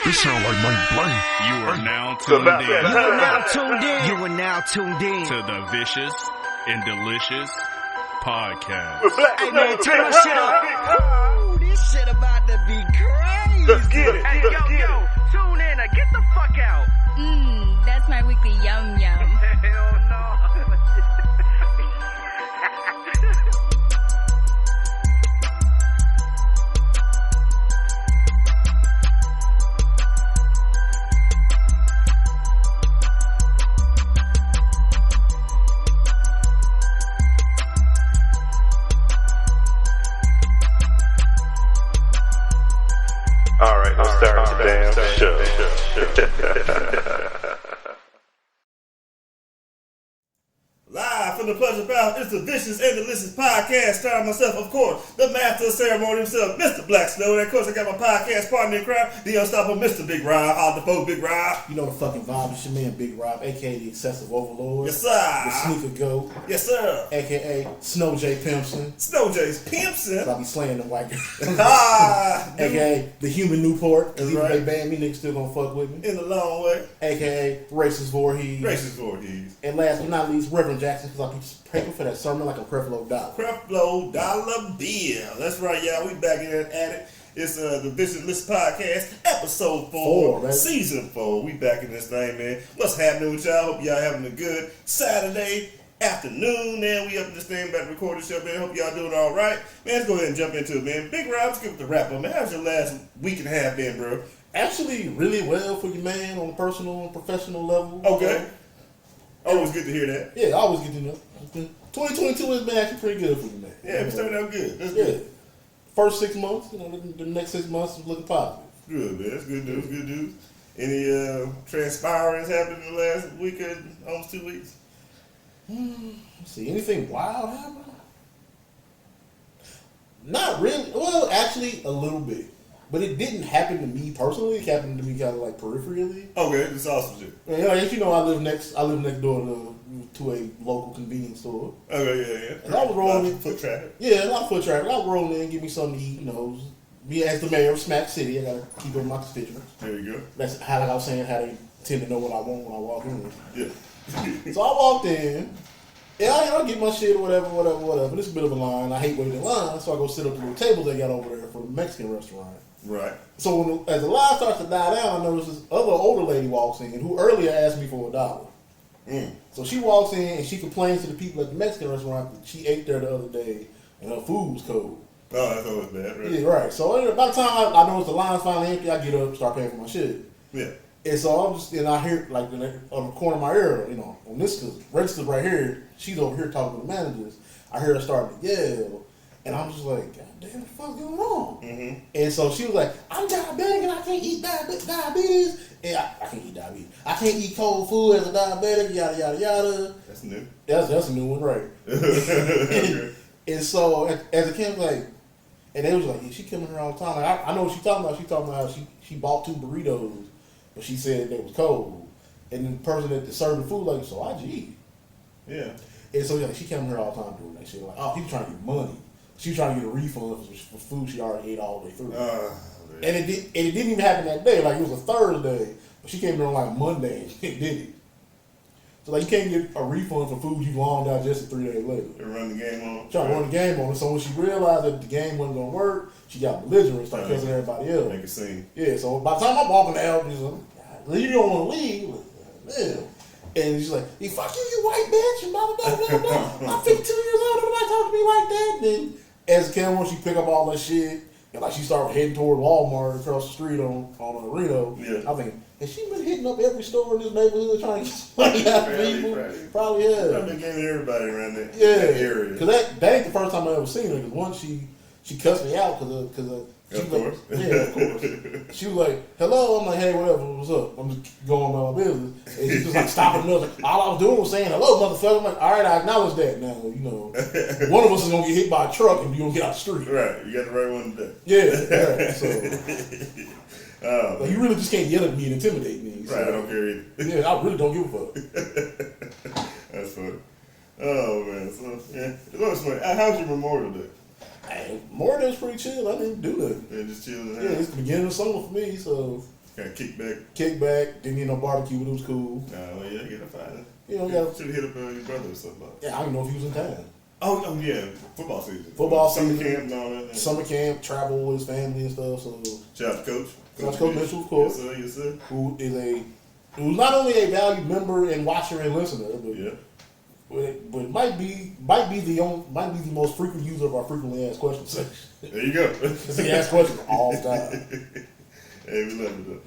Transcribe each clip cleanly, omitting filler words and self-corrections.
This sound like Mike Blank. You are now tuned in. You are now tuned in To the Vicious and Delicious Podcast. Hey man, turn my shit up. Ooh, this shit about to be crazy. Let's get it. Hey, yo, tune in or get the fuck out. That's my weekly yum yum. Hell no. All right, let's start the damn show. Live from the Pleasure Palace, it's the Vicious and Delicious Podcast, starring myself, of course, the master of ceremony himself, Mr. Black Snow. And of course, I got my podcast partner in crime, the unstoppable Mr. Big Rob. All the folks, Big Rob. You know the fucking vibe. It's your man Big Rob, aka the Excessive Overlord. Yes, sir. The Sneaker Goat, Yes, sir. aka Snow J Pimpson. Snow J's Pimpson. I be slaying them white girls. Ah, dude. aka the Human Newport. That's Even right. they ban me, niggas still gonna fuck with me. In the long way. Aka Racist Voorhees. Racist Voorhees. And last but not least, Reverend Jackson, because I be paper for that sermon like a Creflo Dollar. Creflo Dollar Bill. That's right, y'all. We back in at it. It's the Vicious List Podcast, episode 4, right? season 4. We back in this thing, man. What's happening with y'all? Hope y'all having a good Saturday afternoon. Man, we up in this thing about to record the show, man. Hope y'all doing all right. Man, let's go ahead and jump into it, man. Big Rob, let's give it the wrap up, man. How's your last week and a half been, bro? Actually, really well for you, man, on a personal and professional level. Okay. Always good to hear that. Yeah, I always get to know. 2022 has been actually pretty good for you, man. Yeah, it's turning out good. That's Yeah. good. First 6 months, the next 6 months is looking positive. Good, man. That's good news. Good news. Any transpirings happened in the last week or almost 2 weeks? Let's see, anything wild happen? Not really. Well, actually, a little bit. But it didn't happen to me personally. It happened to me kind of like peripherally. Okay, that's awesome shit. And, as you know, I live next door to a local convenience store. Okay, yeah. And I was rolling foot traffic. Yeah, a lot of foot traffic. I was rolling in, give me something to eat. Me as the mayor of Smack City, I gotta keep up with my constituents. There you go. That's how, like I was saying, how they tend to know what I want when I walk in. Yeah. So I walked in, and I get my shit or whatever. This is a bit of a line. I hate waiting in line, so I go sit up at the table they got over there for the Mexican restaurant. Right. So as the line starts to die down, I notice this other older lady walks in who earlier asked me for $1. So she walks in and she complains to the people at the Mexican restaurant that she ate there the other day and her food was cold. Oh, that's always bad, right? Yeah, right. So by the time I notice the line's finally empty, I get up, start paying for my shit. Yeah. And so I hear like on the corner of my ear, on this register right here, she's over here talking to the managers. I hear her starting to yell, and I'm just like, God damn, what the fuck's going on? Mm-hmm. And so she was like, I'm diabetic and I can't eat diabetes. And I can't eat diabetes. I can't eat cold food as a diabetic, yada, yada, yada. That's new. That's a new one, right. And so as it came, like, and they was like, yeah, she coming here all the time. Like, I know what she's talking about. She's talking about how she bought 2 burritos, but she said they was cold. And the person that served the food, like, so why'd you eat? Yeah. And so she came here all the time doing that shit. Like, oh, he was trying to get money. She was trying to get a refund for food she already ate all the way through. And it didn't even happen that day. Like, it was a Thursday, but she came here on like Monday and did it. So like, you can't get a refund for food you long digested 3 days later. They run the game on. Trying to run the game on it. So when she realized that the game wasn't gonna work, she got belligerent and started cussing everybody else. Make a scene. Yeah. So by the time I'm walking out, she's like, "You don't want to leave, man." And she's like, hey, fuck you white bitch, and blah, blah, blah, blah, blah. I'm 52 years old, nobody talk to me like that. And then as a camera, she pick up all that shit, and like she started heading toward Walmart across the street on Reno. Yeah. I think, has she been hitting up every store in this neighborhood trying to get money out of people? Probably has. I've been getting everybody around that area. Because that ain't the first time I ever seen her. Because once she cussed me out because of course. Of course. She was like, hello. I'm like, hey, whatever, what's up? I'm just going about my business. And she just like stopping me. Like, all I was doing was saying, hello, motherfucker. I'm like, all right, I acknowledge that now. One of us is going to get hit by a truck and you're going to get out the street. Right. You got the right one today. Yeah. Right. So, like, you really just can't yell at me and intimidate me. So, right. I don't care either. Yeah, I really don't give a fuck. That's funny. Oh, man. So, yeah. It was funny. How's your Memorial Day? Hey, Memorial Day's pretty chill. I didn't do nothing. Yeah, just chilling. Yeah, it's the beginning of summer for me, so Kind of kick back. Didn't get no barbecue, but it was cool. Well, yeah, get a fine. You know, should have hit up your brother or something. Yeah, I don't know if he was in town. Oh yeah, football season. Summer camp and all that. Summer camp, travel with his family and stuff. So shout out to Coach. Coach Mitchell, of course. Yes, sir. Who's not only a valued member and watcher and listener, but might be the most frequent user of our frequently asked questions section. There you go. Because he asks questions all the time. Hey, we love it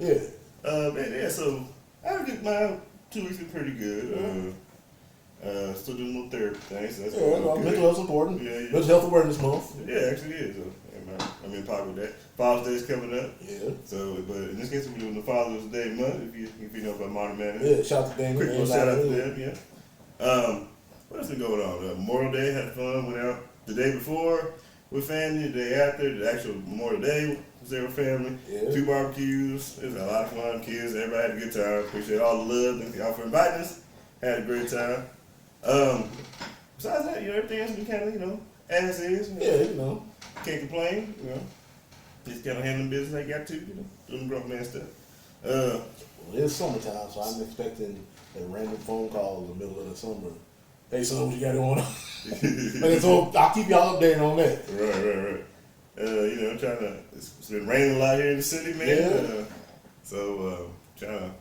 though. Yeah. So I think my 2 weeks been pretty good. Still doing a little therapy things. So that's mental health's important. Yeah. Mental health awareness month. Yeah, actually it is. I'm in pocket with that. Father's Day is coming up. Yeah. So, but in this case, we're doing the Father's Day month. If you know about Modern Man. Yeah. Shout out to Daniel. Quick little shout out to them. Yeah. What else been going on? Memorial Day, had fun. Went out the day before with family. The day after, the actual Memorial Day, was there with family. Yeah. 2 barbecues. It was a lot of fun. Kids, everybody had a good time. Appreciate all the love. Thank y'all for inviting us. Had a great time. Besides that, everything else been kind of, as is. Yeah, Can't complain. Just kind of handling business I got to. Doing grown man stuff. It's summertime, so I'm expecting a random phone call in the middle of the summer. Hey, son, what you got going on? So I'll keep y'all updated on that. Right. It's been raining a lot here in the city, man. Yeah. Trying to,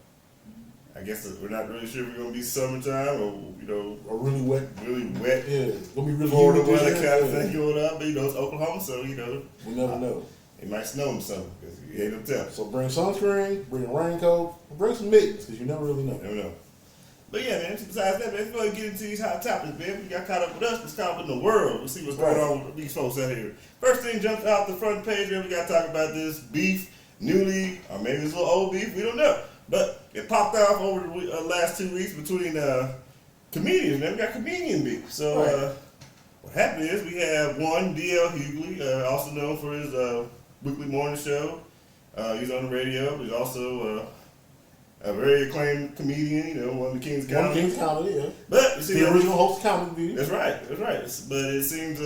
I guess we're not really sure if we're going to be summertime or really wet. Really wet. Yeah, it's going to be really Florida humid weather this kind year. of thing going up. But, it's Oklahoma, so, we never know. It might snow in summer because you ain't no tell. So bring sunscreen, bring a raincoat, bring some mittens because you never really know. Never know. But yeah, man, besides that, man, let's go ahead and get into these hot topics, man. We got caught up with us, let's caught up in the world. Let's see what's going on with these folks out here. First thing jumps out the front page, man, we got to talk about this beef, newly, or maybe it's a little old beef, we don't know. But it popped off over the last 2 weeks between comedians, man. We got comedian beef. So what happened is we have one, D.L. Hughley, also known for his weekly morning show. He's on the radio, but he's also a very acclaimed comedian, one of the King's Comedy. One of the King's Comedy, yeah. But you see, the original host of Comedy Beef. That's right. But it seems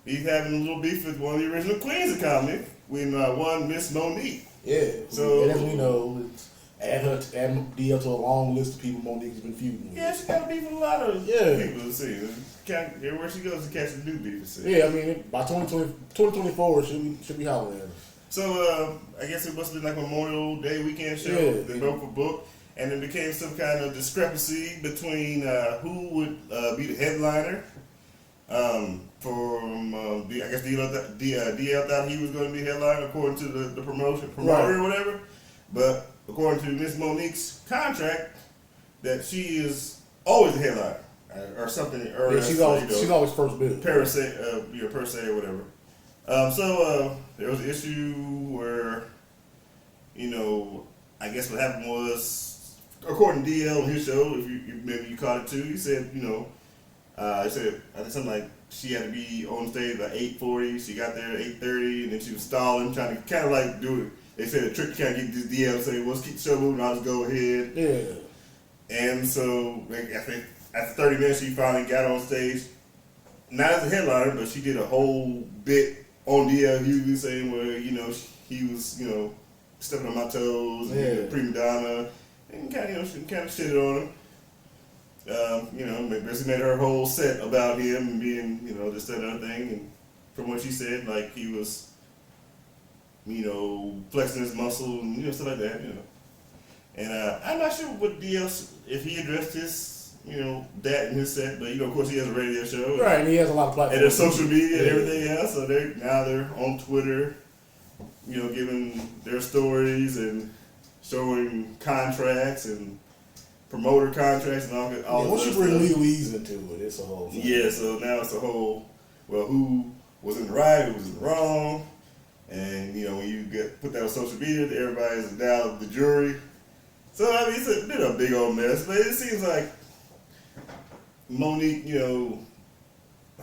he's having a little beef with one of the original Queens of Comedy, with one Miss Monique. Yeah. So as we know, add DL to a long list of people Monique's been feuding with. Yeah, she got a beef with a lot of people to see. Everywhere she goes, she catches a new beef to see. Yeah, I mean, by 2024, should be hollering at her. So I guess it must have been like a Memorial Day weekend show. Yeah. They broke a book, and it became some kind of discrepancy between who would be the headliner. I guess DL thought he was going to be headliner according to the promoter or whatever. But according to Miss Monique's contract, that she is always the headliner or something. Or yeah, she's always first bid. Per se or whatever. So there was an issue where, I guess what happened was, according to DL on his show, if maybe you caught it too, he said, he said I think something like she had to be on stage by 8:40. She got there at 8:30, and then she was stalling, trying to kind of like do it. They said a trick to kind of get this DL to say, well, let's keep the show moving, I'll just go ahead. Yeah. And so after 30 minutes, she finally got on stage, not as a headliner, but she did a whole bit on DL Hughley saying, well, he was, stepping on my toes, and he was a prima donna, and kind of shitted on him. Basically made her whole set about him and being, this, that, and other thing. And from what she said, like he was, flexing his muscle and, stuff like that, And I'm not sure what DL, if he addressed his, that in his set, but, of course he has a radio show. Right, and he has a lot of platforms. And there's social media and everything else, so they're on Twitter, giving their stories and showing contracts and promoter contracts and all that. Once you bring legalese into it, it's a whole thing. Yeah, so now it's a whole, who was in the right, who was in the wrong, and when you put that on social media, everybody's now the jury. So I mean, it's been a big old mess, but it seems like Monique,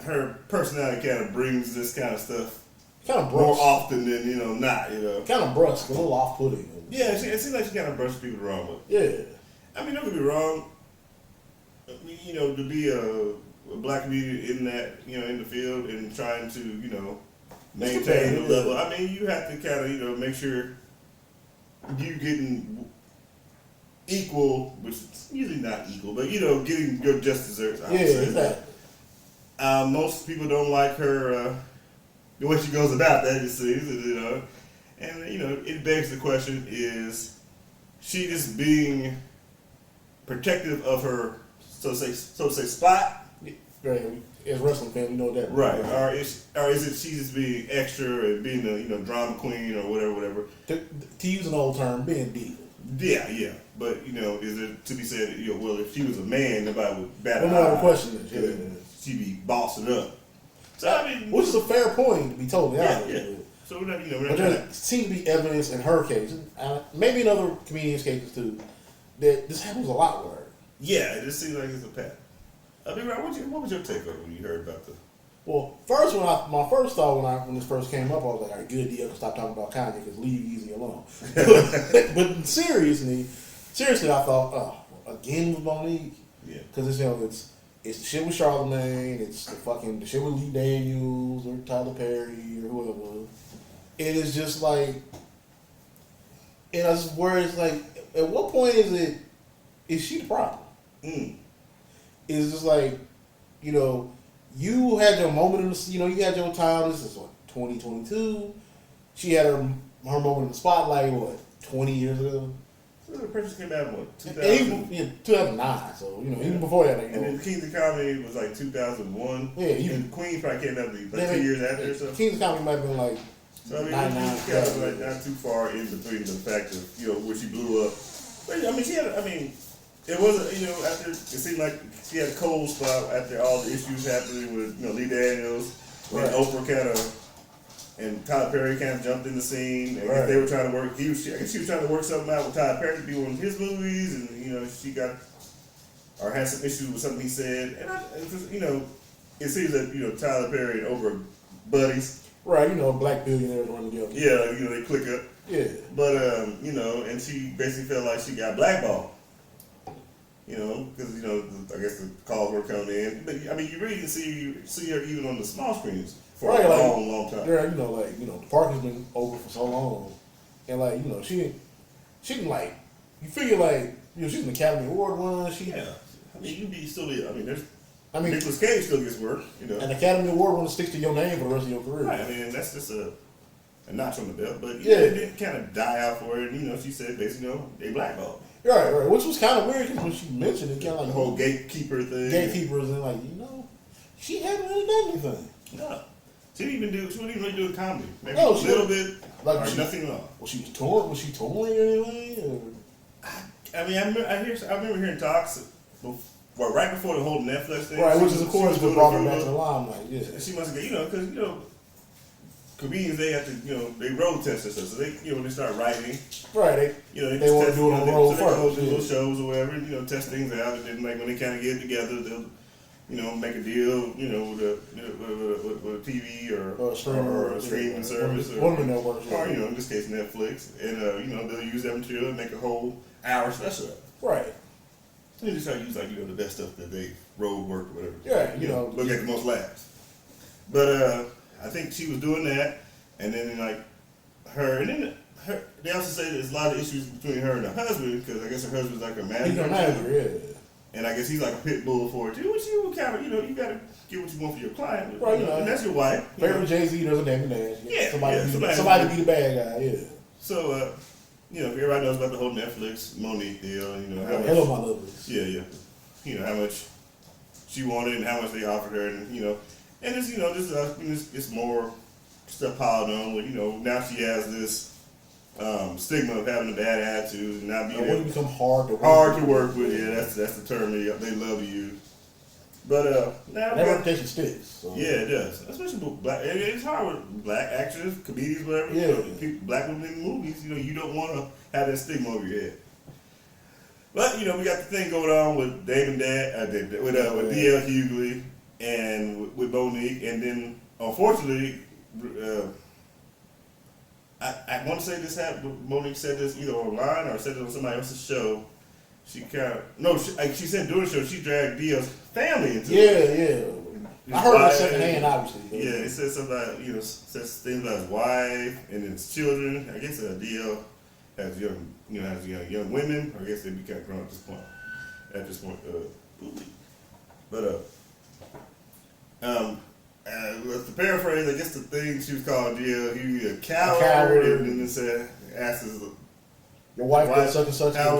her personality kind of brings this kind of stuff kind of more often than not. Kind of brusque, a little off-putting. Yeah, it seems like she kind of brushes people the wrong way. Yeah. I mean, don't get me wrong. To be a black comedian in that, in the field and trying to, maintain the level. I mean, you have to kind of, make sure you getting equal, which is usually not equal, but getting your just desserts. I would say. Exactly. Most people don't like her the way she goes about that. It seems, and it begs the question: is she just being protective of her, so to say, spot? Right. As wrestling fans, we know that. Right. Or is it she just being extra and being a drama queen or whatever? To use an old term, being diva. Yeah. But is it to be said? Well, if she was a man, nobody would bat an Well, no eye. question is, She'd be bossing up. So I mean, which is a fair point to be totally honest. yeah. So we're not, But there seems to be evidence in her case, and maybe in other comedians' cases too, that this happens a lot with her. Yeah, it just seems like it's a pattern. Big Rob, what was your take on it when you heard about the? Well, first my first thought when this first came up, I was like, "All right, good deal. Stop talking about Kanye because leave Easy alone." But seriously, I thought, again with Monique, Yeah, because it's the shit with Charlamagne, it's the shit with Lee Daniels or Tyler Perry or whoever. It is just like, and that's where it's like, at what point is she the problem? It's just like, you had your moment you had your time. This is 2022. She had her moment in the spotlight. 20 years ago. so the pictures came out in what 2000? 2009. So even before that. And then Kings of Comedy was like 2001. Yeah, and Queen probably came out like 2 years after. So Kings of Comedy might have been like. So I mean, 99, it's kind of like not too far in between the fact of where she blew up. But I mean, it wasn't after it seemed like she had a cold spot after all the issues happening with Lee Daniels, when Oprah kind of and Tyler Perry kind of jumped in the scene. And they were trying to work. I guess she was trying to work something out with Tyler Perry to be one of his movies, and she got or had some issues with something he said, and it seems that Tyler Perry and Oprah buddies. Right, black billionaires run together. Yeah, they click up. Yeah. But, and she basically felt like she got blackballed. Because, I guess the calls were coming in. But, I mean, you really didn't see her even on the small screens for a long time. Yeah, the park has been over for so long. And, she didn't, you figure, she's an Academy Award winner. Yeah. I mean, you'd be still, Nicolas Cage still gets work, An Academy Award winner sticks to your name for the rest of your career. Right, I mean, that's just a notch on the belt. But, it didn't kind of die out for her. And, she said, basically, they blackballed. Right. Which was kind of weird because when she mentioned it, kind of the whole gatekeeper thing. Gatekeepers and, she hadn't really done anything. No. She wouldn't even really do a comedy. Maybe No, a little bit, or nothing at all. Was she touring? Was she touring or anything? I mean, I remember hearing talks right before the whole Netflix thing. Right, which is of course what brought her back to the limelight. Yeah, she must get because comedians they have to they road test and stuff. So they when they start writing, right? They want to do it on the road first. They go do little shows or whatever, test things out, and then when they kind of get together, they'll make a deal, with a TV or a streaming service, or in this case Netflix, and they'll use that material and make a whole hour special. Right. They just try to use the best stuff that they road work or whatever. Yeah, look at the most laughs. But I think she was doing that, and then her, and then her. They also say there's a lot of issues between her and her husband because I guess her husband's like her manager. He's her manager, yeah. And I guess he's like a pit bull for it too. Which you kind of, you gotta get what you want for your client, right? And that's your wife. Favorite Jay-Z doesn't name and dash. Yeah, somebody be the bad guy. Yeah. So everybody knows about the whole Netflix Monique deal. How much, hello, my lovelies. Yeah. How much she wanted and how much they offered her, and and it's it's more stuff piled on. With now she has this stigma of having a bad attitude and not being able to become hard to work with. Yeah, that's the term they love to use. But now that reputation sticks. So. Yeah, it does. Especially with black. It's hard with black actors, comedians, whatever. Yeah. Black women in movies. You don't want to have that stigma over your head. But we got the thing going on with David with D.L. Hughley and with Monique, and then unfortunately, I want to say this happened. Monique said this either online or said it on somebody else's show. She she said during the show she dragged D.L.'s family into it. Yeah. I heard it secondhand, obviously. Yeah, it said something about says things about his wife and his children. I guess D.L. as young, as young women. I guess they'd be kind of grown at this point. To paraphrase, I guess the thing she was calling Jill, he a coward, and then it said, asks us, your wife did such and such. How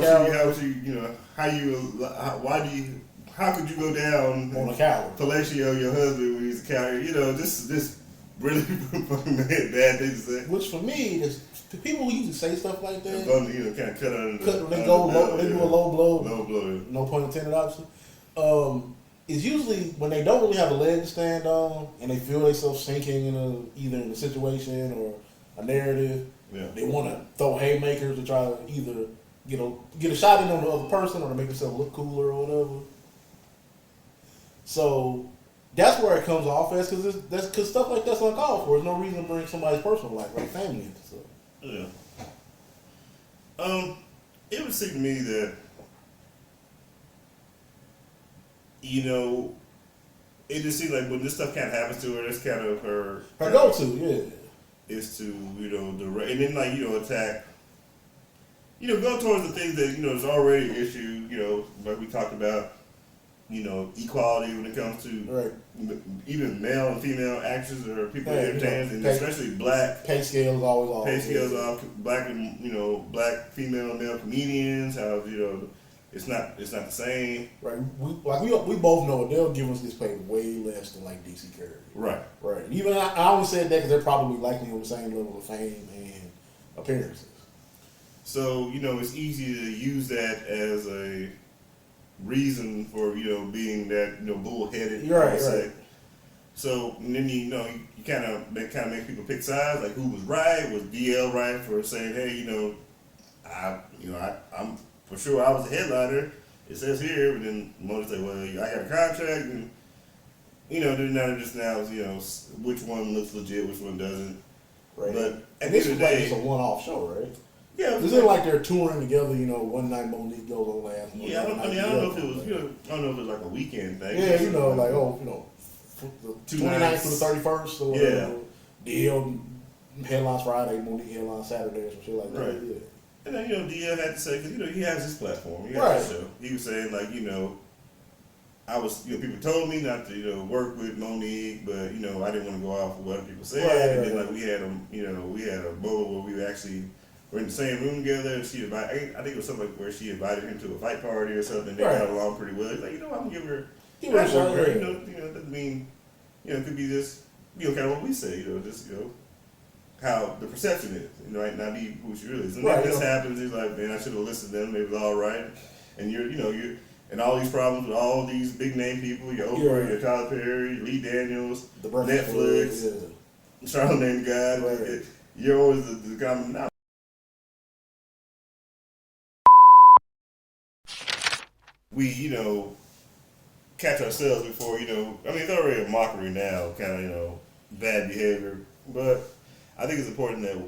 could you go down on a coward? Fellatio your husband when he's a coward? This really bad thing to say. Which for me is the people who usually say stuff like that. Kind of cut under They go low. They do a low blow. Low blow. No pun intended, obviously. Is usually when they don't really have a leg to stand on and they feel themselves sinking either in a situation or a narrative. Yeah. They want to throw haymakers to try to either get a shot in on the other person or to make themselves look cooler or whatever. So that's where it comes off as because stuff like that's uncalled for. There's no reason to bring somebody's personal life, like family into stuff. Yeah. It would seem to me that it just seems like when this stuff kind of happens to her, that's kind of her go-to, yeah. Is to direct and then attack. Go towards the things that is already an issue. Like we talked about. Equality when it comes to even male and female actors or people entertainers, and especially black. Pay scales always off. Pay scales off. Black and black female and male comedians. How it's not the same. Right. We both know Adele Givens gets paid way less than like DC Curry. Right. Right. Even I only said that because they're probably likely on the same level of fame and appearances. So it's easy to use that as a reason for being that bullheaded. Right. So and then you kind of make people pick sides. Like who was right? Was DL right for saying, hey, I'm for sure I was a headliner. It says here, but then most say, well, I got a contract, and then now just now which one looks legit, which one doesn't. Right. But at this the is end of the day, like just a one-off show, right? Yeah, this isn't like they're touring together. One night Monique goes on last. Yeah, I don't know if it was. I don't know if it was like a weekend thing. Yeah, the 29th to the 31st. Or DL headlines Friday, Monique headlines Saturday, or some shit like that. Right. Yeah. And then DL had to say because he has his platform. He has right. his show. He was saying like I was people told me not to work with Monique, but I didn't want to go off of what other people said. Right, and then like we had a moment where we actually. We're in the same room together, and she invited. I think it was something like where she invited him to a fight party or something. They got along pretty well. He's like, I'm gonna give her. Doesn't mean, it could be just, kind of what we say, just how the perception is. Might not be who she really is. And then this happens. He's like, man, I should have listened to them. It was all right. And you're and all these problems with all these big name people. Your Oprah, your Tyler Perry, Lee Daniels, Netflix, Charlamagne the God. Right. You're always the common. Nah, we, catch ourselves before, it's already a mockery now, kind of, bad behavior. But I think it's important that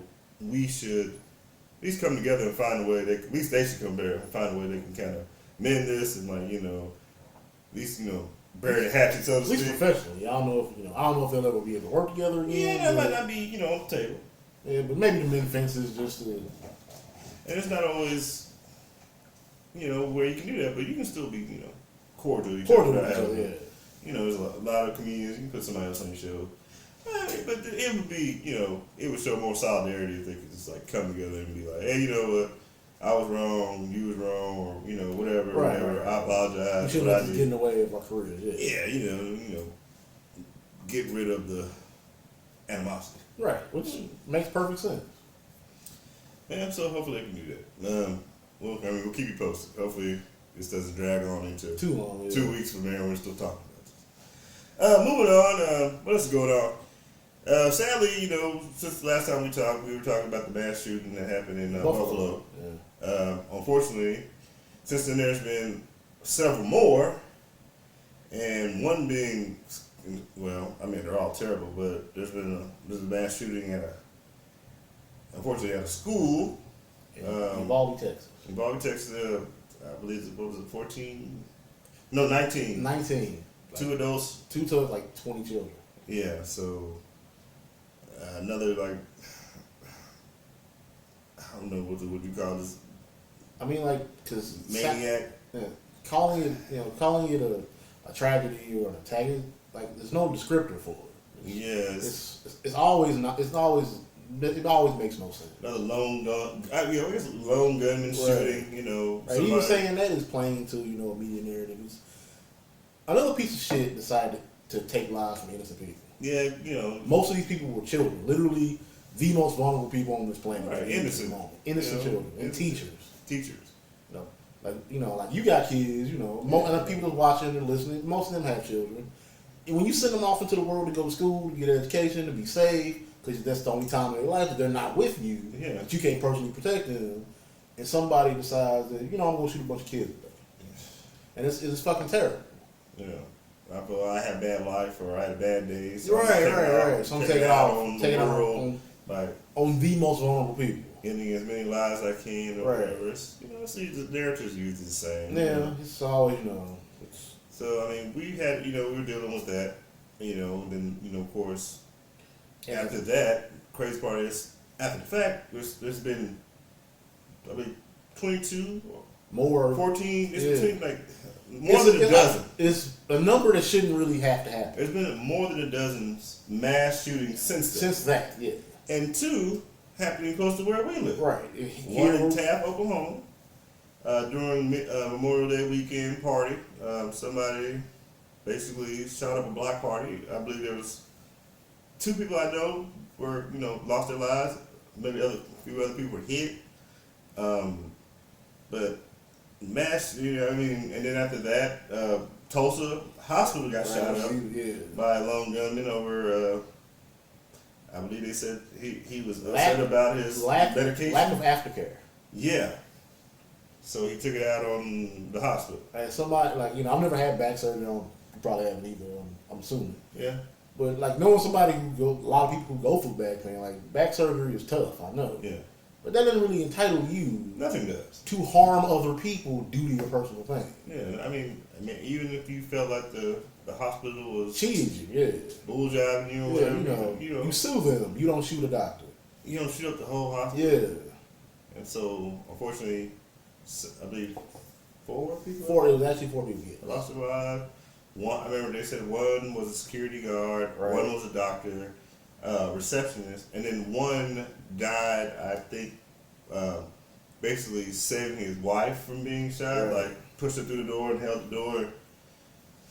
we should at least come together and find a way at least they should come there and find a way they can kind of mend this and at least, bury the hatchet, so to speak. At least professionally. I don't know if they'll ever be able to work together again. Yeah, that might not be, on the table. Yeah, but maybe the mend fences just to... And it's not always... where you can do that, but you can still be, cordial to each other. Yeah. There's a lot of comedians, you can put somebody else on your show. But it would be, it would show more solidarity if they could just, come together and be like, hey, you know what, I was wrong, you was wrong, or, whatever, whatever, I apologize. We shouldn't let this get in the way of our careers, Yeah, get rid of the animosity. Right, which makes perfect sense. Yeah, so hopefully they can do that. We'll keep you posted. Hopefully this doesn't drag on into too long. Yeah. 2 weeks from now. We're still talking about this. Moving on. What else is going on? Sadly, since the last time we talked, we were talking about the mass shooting that happened in Buffalo. Yeah. Unfortunately, since then there's been several more, and one being, they're all terrible, but there's a mass shooting unfortunately at a school. In Uvalde, Texas. In Uvalde, Texas, I believe, 14? No, 19. 19. 2 adults. 2 to 20 children. Yeah, so another I don't know what you call this. I mean, like, because Maniac. Calling it a tragedy or an attack, like, there's no descriptor for it. Yes. It always makes no sense. Another lone gun. I guess lone gunman shooting. You know. Right. Even saying that is playing to a media narrative. Another piece of shit decided to take lives from innocent people. Yeah, most of these people were children, literally the most vulnerable people on this planet. Right. Innocent children and teachers. Like you got kids. And people that's watching and listening. Most of them have children. And when you send them off into the world to go to school, to get an education, to be safe, because that's the only time in their life that they're not with you, that you can't personally protect them, and somebody decides that I'm going to shoot a bunch of kids today. And it's fucking terrible. Yeah. I feel I had a bad life or I had a bad day. So right. So I'm taking it out on the world, on the most vulnerable people. Getting as many lives as I can or whatever. See, the narrative's usually the same. Yeah, it's always, So, I mean, we had, we were dealing with that, then, of course, after that, crazy part is, after the fact, there's been, 22 more, 14, it's between, more than a dozen. It's a number that shouldn't really have to happen. There's been more than a dozen mass shootings since that, yeah. And 2 happening close to where we live. Right. One in Taft, Oklahoma, during Memorial Day weekend party. Somebody basically shot up a block party. I believe there was 2 people I know were, lost their lives. Maybe a few other people were hit. But mass, and then after that, Tulsa hospital got shot up by a lone gunman over, I believe they said he was upset about his medication. Lack of aftercare. Yeah. So he took it out on the hospital. And somebody, I've never had back surgery on, you probably haven't either, I'm assuming. Yeah. But, knowing somebody a lot of people who go through back pain, back surgery is tough, I know. Yeah. But that doesn't really entitle you. Nothing does. To harm other people due to your personal pain. Yeah, I mean, even if you felt like the hospital was cheating you, yeah, bull jobbing you, or whatever, you sue them. You don't shoot a doctor. You don't shoot up the whole hospital. Yeah. And so, unfortunately, I believe 4 people. 4. It was actually 4 people. Yeah. Lost their lives. One, I remember they said one was a security guard, one was a doctor, receptionist, and then one died. I think. Basically saving his wife from being shot, pushed her through the door and held the door.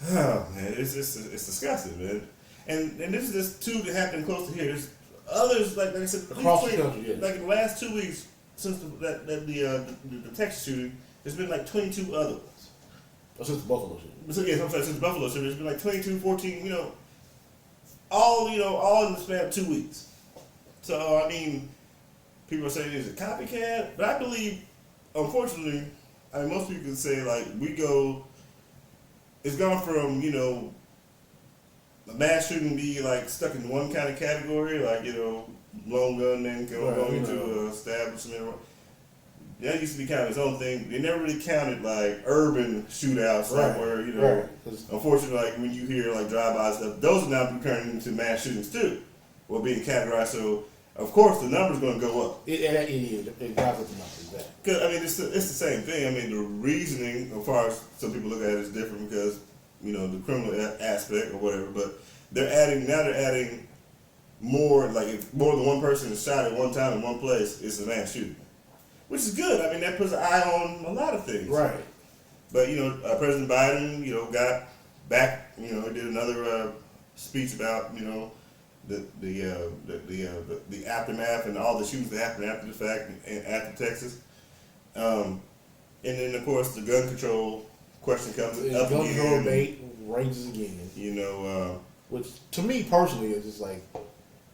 Oh man, it's disgusting, man. And this is just 2 that happened close to here. There's others, like I said, across the country. Yeah. Like in the last 2 weeks since the Texas shooting, there's been 22 other ones. Oh, since the Buffalo shooting. So yeah, I'm sorry, since Buffalo shooting, there's been 22, 14, all in the span of 2 weeks. So I mean. People are saying it's a copycat, but I believe, unfortunately, most people can say it's gone from a mass shooting be stuck in one kind of category, lone gunman going into an establishment. That used to be kind of its own thing. They never really counted urban shootouts, where unfortunately, when you hear drive-by stuff, those are now turning into mass shootings too, or being categorized. So. Of course, the number's going to go up. It drives up the numbers. Because it's the same thing. I mean, the reasoning, as far as some people look at it, is different because the criminal aspect or whatever. But they're adding more. If more than one person is shot at one time in one place, it's a mass shooting, which is good. I mean, that puts an eye on a lot of things. Right. But President Biden, got back. Did another speech about the aftermath and all the shootings that happened after the fact and after Texas, and then of course the gun control question comes up gun again. control debate raises again. Which to me personally is just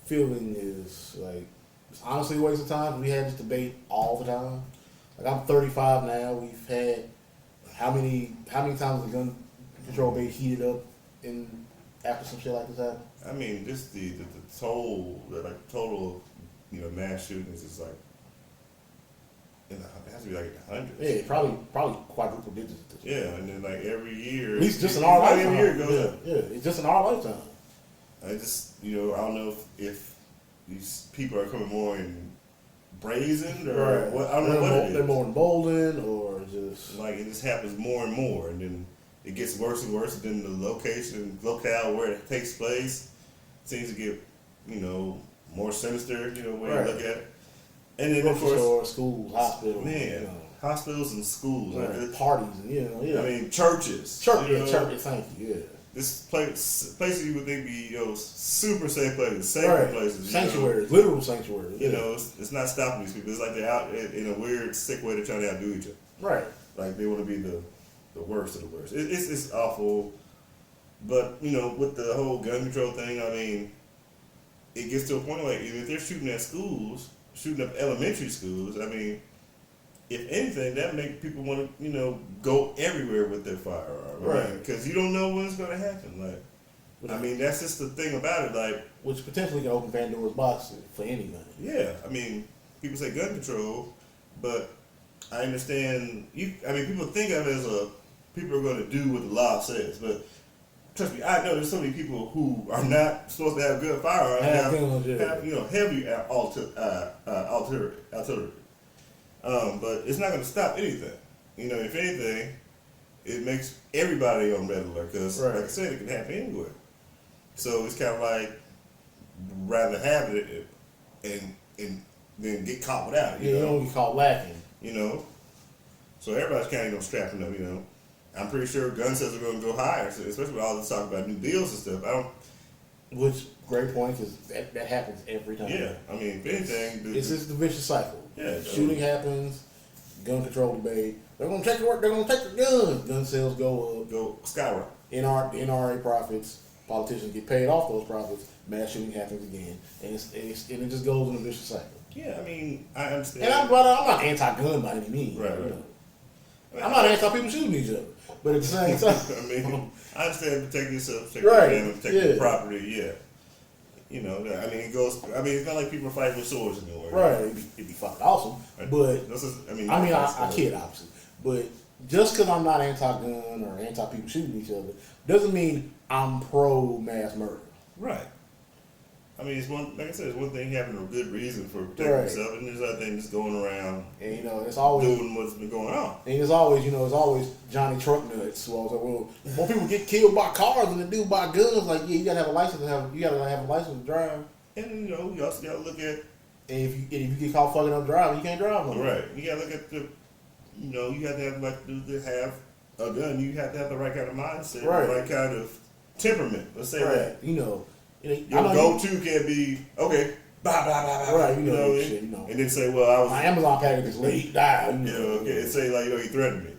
feeling is it's honestly a waste of time. We had this debate all the time. I'm 35 now. We've had how many times the gun control debate heated up after some shit like this happened? I mean, just the total, mass shootings is it has to be in the hundreds. Yeah, probably quadruple digits. Yeah, and then every year, at least just in our lifetime. Every year it goes up. Yeah, it's just in our lifetime. I just, I don't know if these people are coming more in brazen or what? I don't know what it is. They're more emboldened or just like it just happens more and more, and then it gets worse and worse. And then the locale where it takes place seems to get, more sinister. When you look at it. And then of course, stores, schools, hospitals, man, hospitals and schools, parties, and I mean churches, churches. Thank you. Yeah. This places you would think be super safe places, safer places, sanctuaries, literal sanctuaries. It's not stopping these people. It's like they're out in a weird, sick way. They're trying to outdo each other. Right. Like they want to be the worst of the worst. It's awful. But with the whole gun control thing, I mean, it gets to a point like if they're shooting at schools, shooting up elementary schools. I mean, if anything, that make people want to go everywhere with their firearm, right? Because you don't know when it's going to happen. Like, I mean, that's just the thing about it. Like, which potentially can open Pandora's box for anything. Yeah, I mean, people say gun control, but I understand. People think of it as people are going to do what the law says, but trust me, I know there's so many people who are not supposed to have good firearms have heavy artillery. But it's not going to stop anything. If anything, it makes everybody on red alert because, like I said, it can happen anywhere. So it's kind of like rather have it and then get caught without it. You don't get caught lacking. So everybody's kind of strapping up. I'm pretty sure gun sales are going to go higher, especially with all this talk about new deals and stuff. Which great point because that happens every time. Yeah, I mean, if anything, it's just the vicious cycle. Yeah, shooting happens, gun control debate. They're going to take your work. They're going to take your guns. Gun sales go up. Go skyrocket. NRA profits. Politicians get paid off those profits. Mass shooting happens again, and it just goes in a vicious cycle. Yeah, I mean, I understand. And I'm not anti-gun by any means. Right. I'm not anti-people shooting each other, but at the same time, I understand protecting yourself, protecting your family, protecting your property. Yeah. It goes. It's not like people are fighting with swords anymore. Right. It'd be fucking awesome. But I kid obviously. But just because I'm not anti-gun or anti-people shooting each other doesn't mean I'm pro mass murder. Right. It's one thing having a good reason for protecting yourself, and there's other things going around. And it's always doing what's been going on. And it's always Johnny Truck nuts. So I was like, well, more people get killed by cars than they do by guns. Like, yeah, you gotta have a license to drive. And you also gotta look at. And if you get caught fucking up driving, you can't drive no more. Right. You gotta look at you have to have a gun. You have to have the right kind of mindset, the right kind of temperament. Let's say that. Your go-to can't be okay. Blah blah blah blah. Right. And then say, well, my Amazon package is late. Die. Okay. And say he threatened me.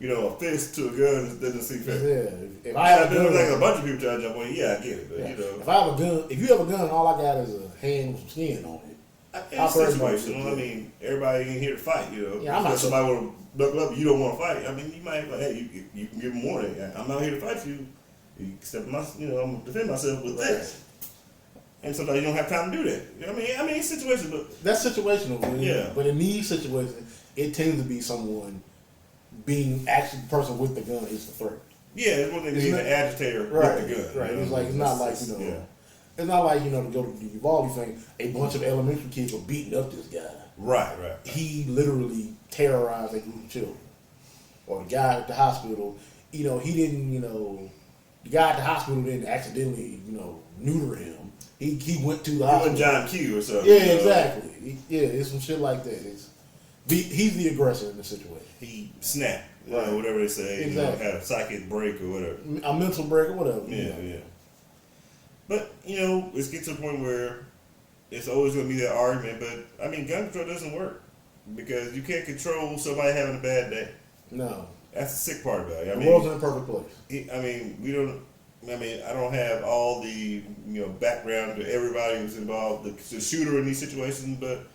A fist to a gun doesn't seem fair. Yeah. If I have a gun, like a bunch of people trying to jump on you, I get it. But if I have a gun, if you have a gun, all I got is a hand with some skin on it. It's situational. Everybody ain't here to fight. Yeah, I'm not. If somebody want to buckle up, you don't want to fight. You might you can give them warning. I'm not here to fight you. Except I'm gonna defend myself with this. And sometimes you don't have time to do that. It's situational, but that's situational. But in these situations, it tends to be someone being actually the person with the gun is the threat. Yeah, it's one thing to be an agitator with the gun. Right. It's not like It's not like to go to the Uvalde thing. A bunch of elementary kids were beating up this guy. Right. He literally terrorized a group of children. Or the guy at the hospital. He didn't. The guy at the hospital didn't accidentally, neuter him. He went to the hospital. He John Q or something. Yeah, exactly. It's some shit like that. He's the aggressor in the situation. He snapped, whatever they say. Exactly. Had a psychic break or whatever. A mental break or whatever. Yeah. But, it gets to a point where it's always going to be that argument. But, gun control doesn't work because you can't control somebody having a bad day. No. That's the sick part about it. The world's in a perfect place. We don't. I don't have all the background to everybody who's involved, the shooter in these situations, but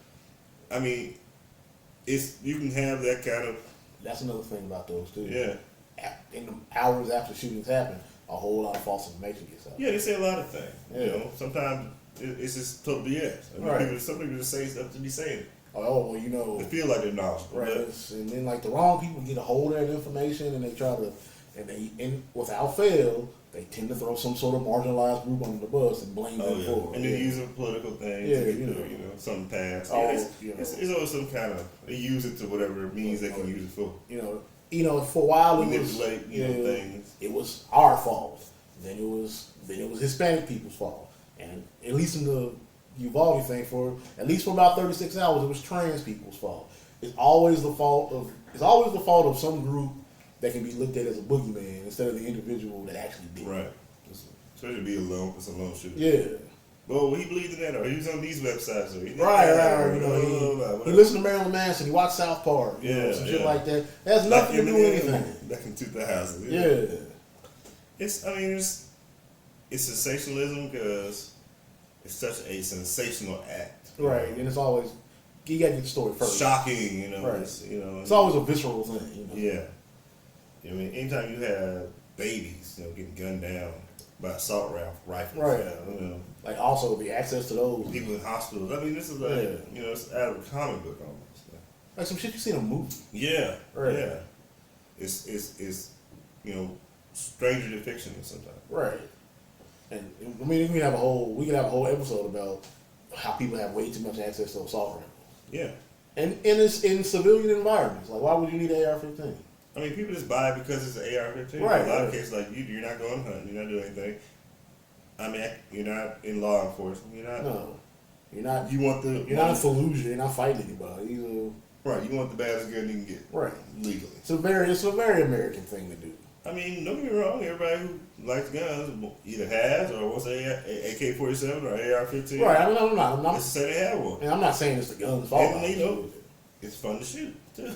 it's you can have that kind of. That's another thing about those too. Yeah. In the hours after shootings happen, a whole lot of false information gets out. Yeah, they say a lot of things. Yeah. Sometimes it's just total BS. Some people just say stuff to be saying it. Oh, they feel like they're knowledgeable. Right. And then the wrong people get a hold of that information and they try to, and without fail, they tend to throw some sort of marginalized group under the bus and blame them for it. And then use a political thing. Yeah, to you know. something passed. Oh, It's always some kind of, they use it to whatever means they can use it for. For a while Manipulate, things. It was our fault. Then it was Hispanic people's fault. And at least in the Uvalde thing, for about 36 hours, it was trans people's fault. It's always the fault of some group that can be looked at as a boogeyman instead of the individual that actually did. Right. Especially be alone. It's a lone shooter. Yeah. Well, he believed in that, or he was on these websites. Or He listened to Marilyn Manson. He watched South Park. Some shit like that. It has nothing to do with anything. Back in 2000. Yeah. It's sensationalism because it's such a sensational act. Right, and it's always you got to get the story first. Shocking, Right. It's always a visceral thing. Yeah. I mean, anytime you have babies, getting gunned down by assault rifles, right? Like also the access to those people in hospitals. I mean, this is like it's out of a comic book almost. Like some shit you see in a movie. Yeah, right. Yeah. It's stranger than fiction sometimes. Right. And I mean, we could have a whole episode about how people have way too much access to assault rifles. Yeah. And it's in civilian environments. Like, why would you need an AR-15? I mean, people just buy it because it's an AR-15. Right. In a lot of cases, like you're not going hunting, you're not doing anything. I mean, you're not in law enforcement. You're not. No. You're not. You're not in Fallujah. You're not fighting anybody. Right. You want the baddest gun you can get. Right. Legally. It's a very American thing to do. I mean, don't get me wrong. Everybody who likes guns either has or wants an AK-47 or AR-15. Right. I'm not. Let's say they have one. And I'm not saying it's the gun's fault. And it's fun to shoot too.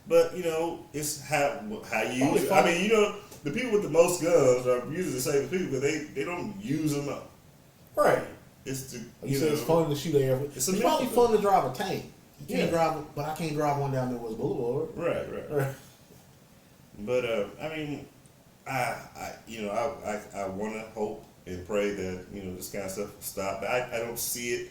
But it's how you use it. I mean, the people with the most guns are usually the same people because they don't use them up. Right. It's to it's fun to shoot AR. It's probably fun to drive a tank. You can't drive it, but I can't drive one down Midwest Boulevard. Right. But I mean, I want to hope and pray that this kind of stuff will stop. But I don't see it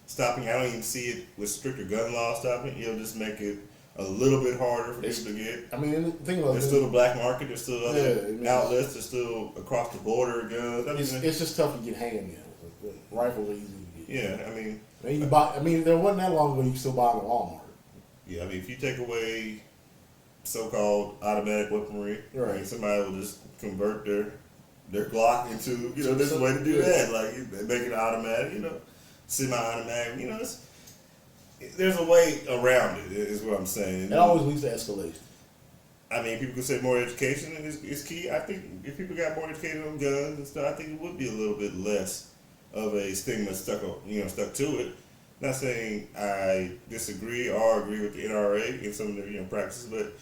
stopping. I don't even see it with stricter gun law stopping. It'll just make it a little bit harder for people to get. I mean, think about there's still the black market. There's still other outlets. There's still across the border guns. It's just tough to get handguns. Rifles are easy to get. Yeah, I mean, there wasn't that long ago you could still buy them at Walmart. Yeah, I mean, if you take away so-called automatic weaponry, right. I mean, somebody will just convert their Glock into there's a way to do that, like make it automatic, semi-automatic, there's a way around it. Is what I'm saying. It always leads to escalation. I mean, people could say more education is key. I think if people got more educated on guns and stuff, I think it would be a little bit less of a stigma stuck to it. Not saying I disagree or agree with the NRA in some of their practices, but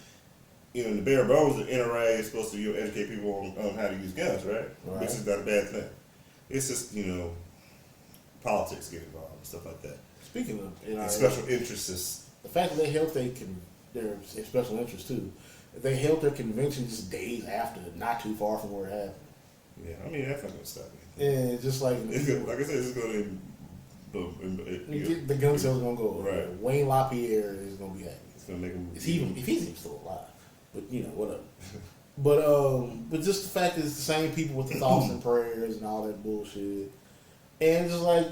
in the bare bones, the NRA is supposed to educate people on how to use guns, right? Which is not a bad thing. It's just politics get involved and stuff like that. Speaking of NRA, special interests, the fact that they held their special interests too, they held their convention just days after, not too far from where it happened. Yeah, I mean that's not gonna stop anything. And just like I said, it's gonna. The gun sales are gonna go. Right. Wayne LaPierre is gonna be happy. It's gonna make him. If he's even still alive, but whatever. But just the fact that it's the same people with the thoughts and prayers and all that bullshit, and just like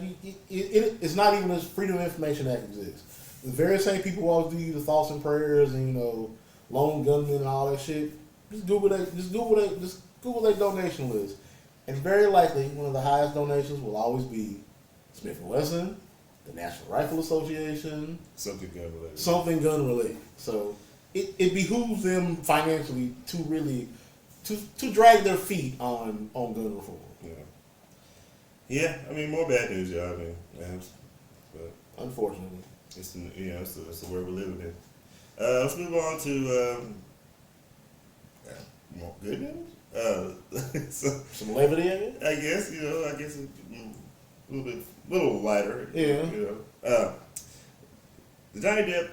it's not even as Freedom of Information Act exists. The very same people who always do the thoughts and prayers and lone gunmen and all that shit. Just Google their donation list, and very likely one of the highest donations will always be Smith & Wesson, the National Rifle Association, something gun related. So it behooves them financially to really to drag their feet on gun reform. Yeah. I mean, more bad news, y'all. I mean, but unfortunately, it's the world we're living in. Let's move on to more good news. Some levity, I guess. I guess a little lighter. Yeah. The Johnny Depp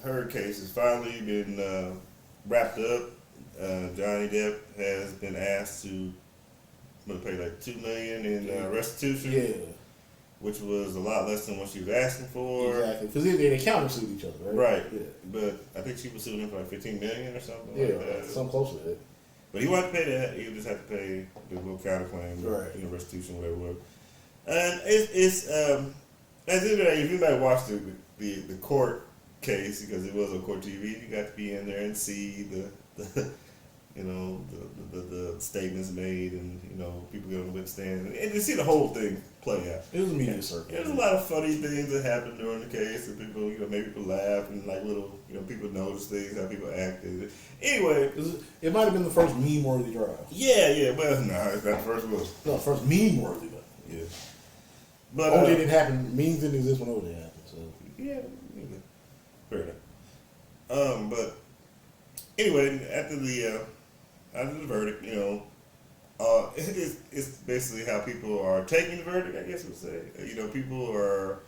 Heard case has finally been wrapped up. Johnny Depp has been asked to pay like $2 million in restitution. Yeah. Which was a lot less than what she was asking for. Exactly, because they countersued each other, right? Right. Yeah. But I think she was suing him for like $15 million or something. Yeah, like that. something close to that. But he won't have to pay that. He'll just have to pay the little counterclaim, Right. Restitution, whatever. And it's as if anybody watched the court case, because it was on court TV, you got to be in there and see the statements made, and people get on the witness stand, and you see the whole thing play out. It was a media circle. There's a lot of funny things that happened during the case, and people, maybe people laugh, and like little, people notice things, how people acted. Anyway, it might have been the first meme-worthy trial. Yeah. Well, no, it's not the first one. No, first meme-worthy. Yeah. But OJ didn't happen. Memes didn't exist when OJ happened. So yeah, fair enough. But anyway, after the verdict, it's basically how people are taking the verdict, I guess we'd say. People are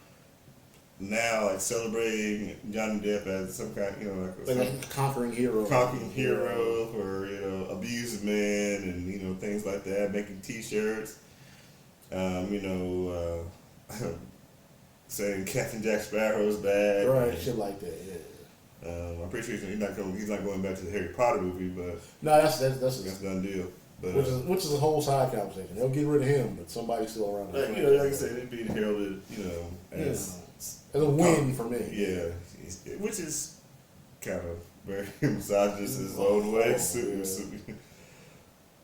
now like celebrating Johnny Depp as some kind, like a conquering hero or abused men, and things like that, making T-shirts. Saying Captain Jack Sparrow's bad, right? Shit like that. Yeah. I'm pretty sure he's not going back to the Harry Potter movie, but no, that's a done deal. But, which is a whole side conversation. They'll get rid of him, but somebody's still around. Like I said, it's being heralded, as a win for me. Yeah, which is kind of very misogynist in his own way.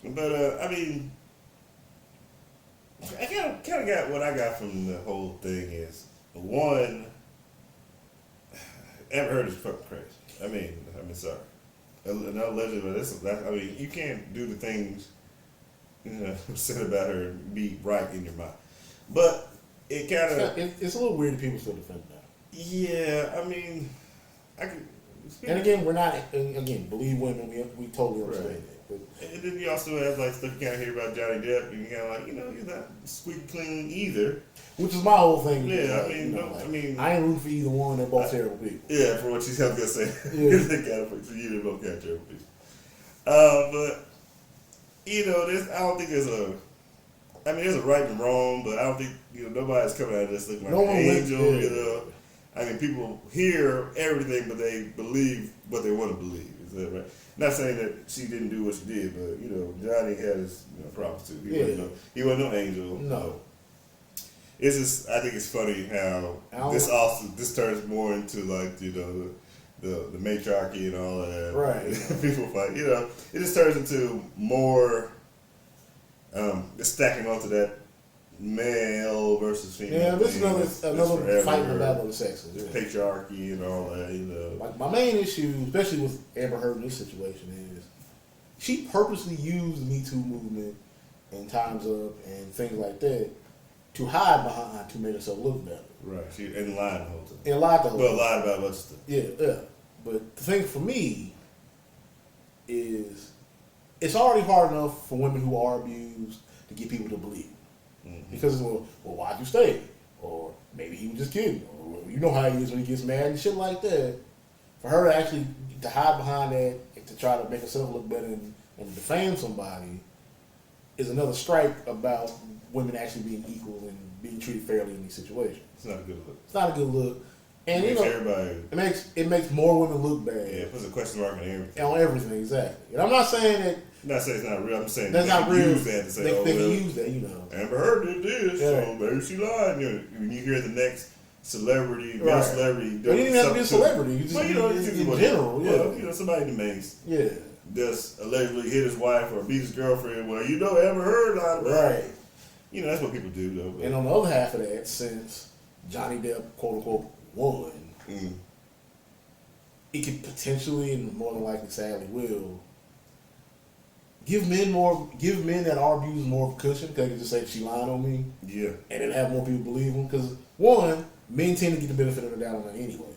But I mean, I kind of got what I got from the whole thing is, one, Amber Heard is fucking crazy. I mean, sorry. Allegedly, you can't do the things said about her and be right in your mind. But it kind of it's a little weird that people still defend that. Yeah, I mean, I could. And again, we're not. Again, believe women. We totally understand that. But, and then you also have like stuff you kind of hear about Johnny Depp, and you kind of like, he's not squeaky clean either. Which is my whole thing. Yeah, I ain't rooting for either one. They're both terrible people. Yeah, for what she's gonna say. Yeah. They both got terrible people. But I don't think there's there's a right and wrong, but I don't think nobody's coming out of this looking like an angel. People hear everything, but they believe what they want to believe. Is that right? Not saying that she didn't do what she did, but Johnny had his problems too. He wasn't no angel. No. It's just, I think it's funny how this turns more into like the matriarchy and all of that. Right. People fight. It just turns into more stacking onto that male versus female. Yeah, this is another fight in the battle of the sexes. Yeah. Patriarchy and all that. Like my main issue, especially with Amber Heard in this situation, is she purposely used the Me Too movement and Time's Up and things like that to hide behind to make herself look better. Right. She and lied the whole time. And lied the whole time. Well, lied about a bunch of stuff. Yeah. But the thing for me is it's already hard enough for women who are abused to get people to believe. Mm-hmm. Because, well, why'd you stay? Or maybe he was just kidding. Or you know how he is when he gets mad and shit like that. For her to actually to hide behind that and to try to make herself look better and defame somebody is another strike about women actually being equal and being treated fairly in these situations. It's not a good look. It's not a good look. And it makes everybody. It makes more women look bad. Yeah, it puts a question mark on everything. On everything, exactly. And I'm not saying that. I'm not saying it's not real. I'm saying that's not real. Use that to say, they can use that, Amber Heard did this, so maybe she lied. When you hear the next celebrity, male celebrity, but you didn't have to be a celebrity. You just in general, well, somebody in the maze, just allegedly hit his wife or beat his girlfriend. Well, Amber Heard lied about it. That's what people do, though. But. And on the other half of that, since Johnny Depp, quote unquote, won, it could potentially, and more than likely, sadly, will give men that are abused more of a cushion. They can just say she lied on me, and then have more people believe them. Because one, men tend to get the benefit of the doubt on that anyway.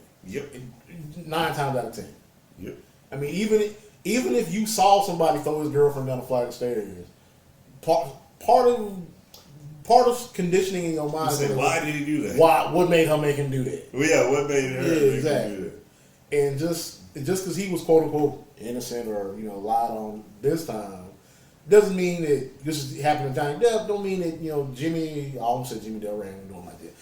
9 times out of 10. Yep. I mean, even if you saw somebody throw his girlfriend down a flight of stairs, part of conditioning in your mind. Say, why did he do that? What made her make him do that? Well, yeah, what made her make him do that? And just because he was quote unquote innocent or lied on this time, doesn't mean that this happened to Johnny Depp. Don't mean that Jimmy. I almost said Jimmy Del Rey. I'm doing like that.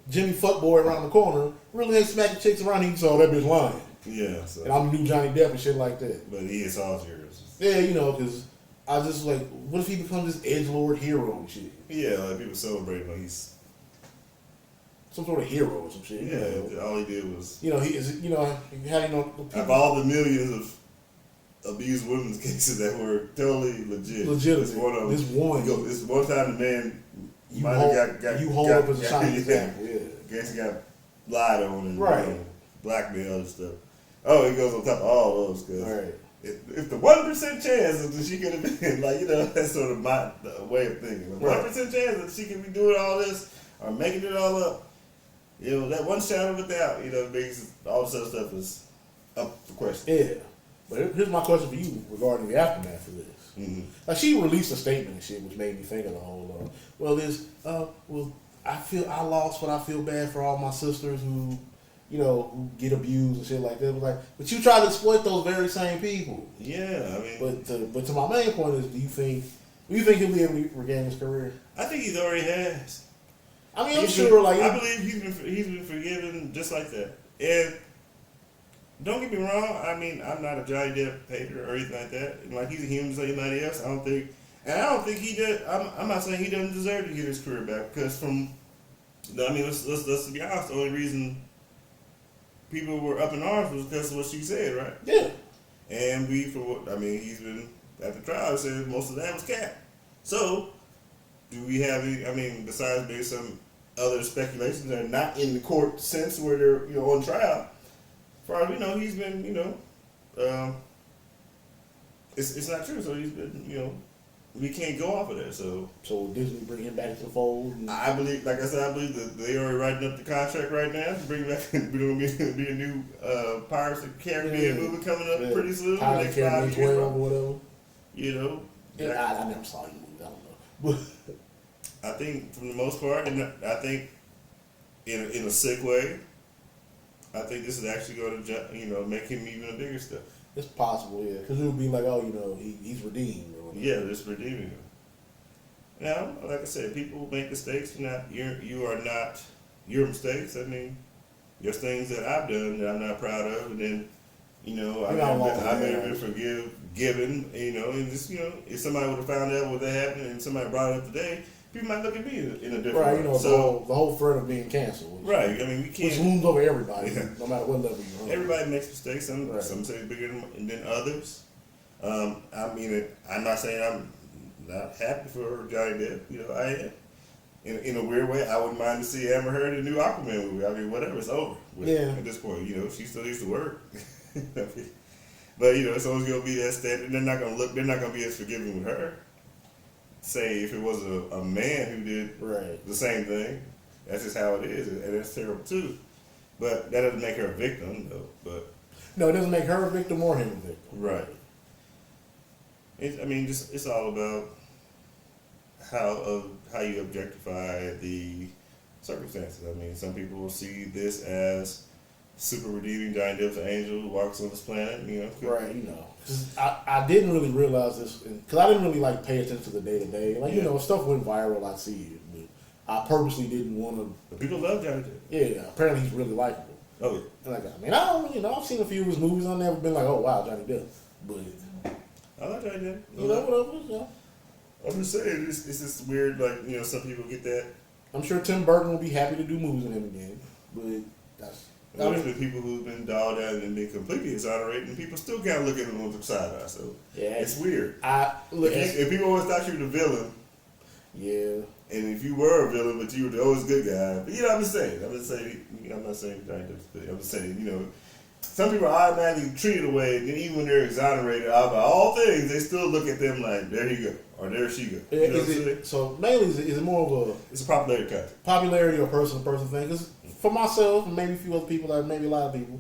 Jimmy fuckboy around the corner really ain't smacking chicks around. He saw that bitch lying. Yeah, so. And I'm the new Johnny Depp and shit like that. But he is all yours. Yeah, because I just like, what if he becomes this edgelord hero and shit? Yeah, like people celebrating like he's some sort of hero or some shit. Yeah, all he did was. He is. How the people, of all the millions of abused women's cases that were totally legit. Legitimate. This one time the man you hold up as a shining example. Yeah. Guess he got lied on and right. Blackmail and stuff. Oh, he goes on top of all those because right. if the 1% chance that she could have been that's sort of my way of thinking. The 1% chance that she could be doing all this or making it all up. That one shadow of a doubt, makes all this other stuff is up for question. Yeah. But here's my question for you regarding the aftermath of this. Mm-hmm. Like, she released a statement and shit, which made me think of the whole, I lost, but I feel bad for all my sisters who get abused and shit like that. But you try to exploit those very same people. Yeah, I mean. But to my main point is, do you think he'll be able to regain his career? I think he already has. I mean, I'm sure. I believe he's been forgiven just like that. And don't get me wrong. I mean, I'm not a Johnny Depp hater or anything like that. Like, he's a human just like anybody else. I don't think he did. I'm not saying he doesn't deserve to get his career back because let's be honest. The only reason people were up in arms was because of what she said, right? Yeah. And he's been at the trial. Said most of that was cap. So, do we have any? Besides maybe some other speculations that are not in the court sense where they're on trial. As far as we know, he's been it's not true. So he's been we can't go off of that. So Disney bring him back to the fold. I believe, like I said, that they are writing up the contract right now to bring back. We're going to be a new Pirates of the Caribbean movie coming up pretty soon. Pirates of the Caribbean 12 or whatever. I never saw you movie. I don't know. I think for the most part, and I think in a sick way, I think this is actually going to make him even a bigger step. It's possible, yeah, because it would be like, he's redeemed. Or whatever. Yeah, just redeeming him. Now, like I said, people make mistakes. You are not your mistakes. I mean, there's things that I've done that I'm not proud of, and then I may have been forgiven. And just if somebody would have found out what that happened and somebody brought it up today, people might look at me in a different way. So the whole threat of being canceled. Right. I mean, we can't. Which looms over everybody, no matter what level you're on. Everybody makes mistakes. Some say bigger than others. I'm not saying I'm not happy for Johnny Depp. I am. In a weird way, I wouldn't mind to see Amber Heard in a new Aquaman movie. I mean, whatever, it's over. At this point, she still needs to work. But it's always gonna be that standard. They're not gonna be as forgiving with her. Say if it was a man who did the same thing, that's just how it is, and that's terrible too. But that doesn't make her a victim, though. But no, it doesn't make her a victim or him a victim. Right. It's all about how you objectify the circumstances. I mean, some people will see this as super redeeming. Johnny Depp's an angel who walks on this planet. Right. I didn't really realize this because I didn't really pay attention to the day to day. Stuff went viral. I see it, but I purposely didn't want to. But people love Johnny Depp. Yeah. Apparently, he's really likable. Oh yeah. And I've seen a few of his movies. I've never been like, oh wow, Johnny Depp. But I like Johnny Depp. Whatever. I'm just saying, it's just weird. Some people get that. I'm sure Tim Burton will be happy to do movies with him again, but there's been people who've been dolled down and been completely exonerated, and people still kind of look at them on the side eye. So it's weird. If people always thought you were the villain, and if you were a villain, but you were the always good guy, but I'm just saying. I'm not saying Johnny Depp. I'm just saying, some people are automatically treated away, and then even when they're exonerated out of all things, they still look at them like, there he go, or there she go. So mainly, is it more of it's a popularity contest. Popularity or person-to-person thing? Because for myself, and maybe a few other people, maybe a lot of people,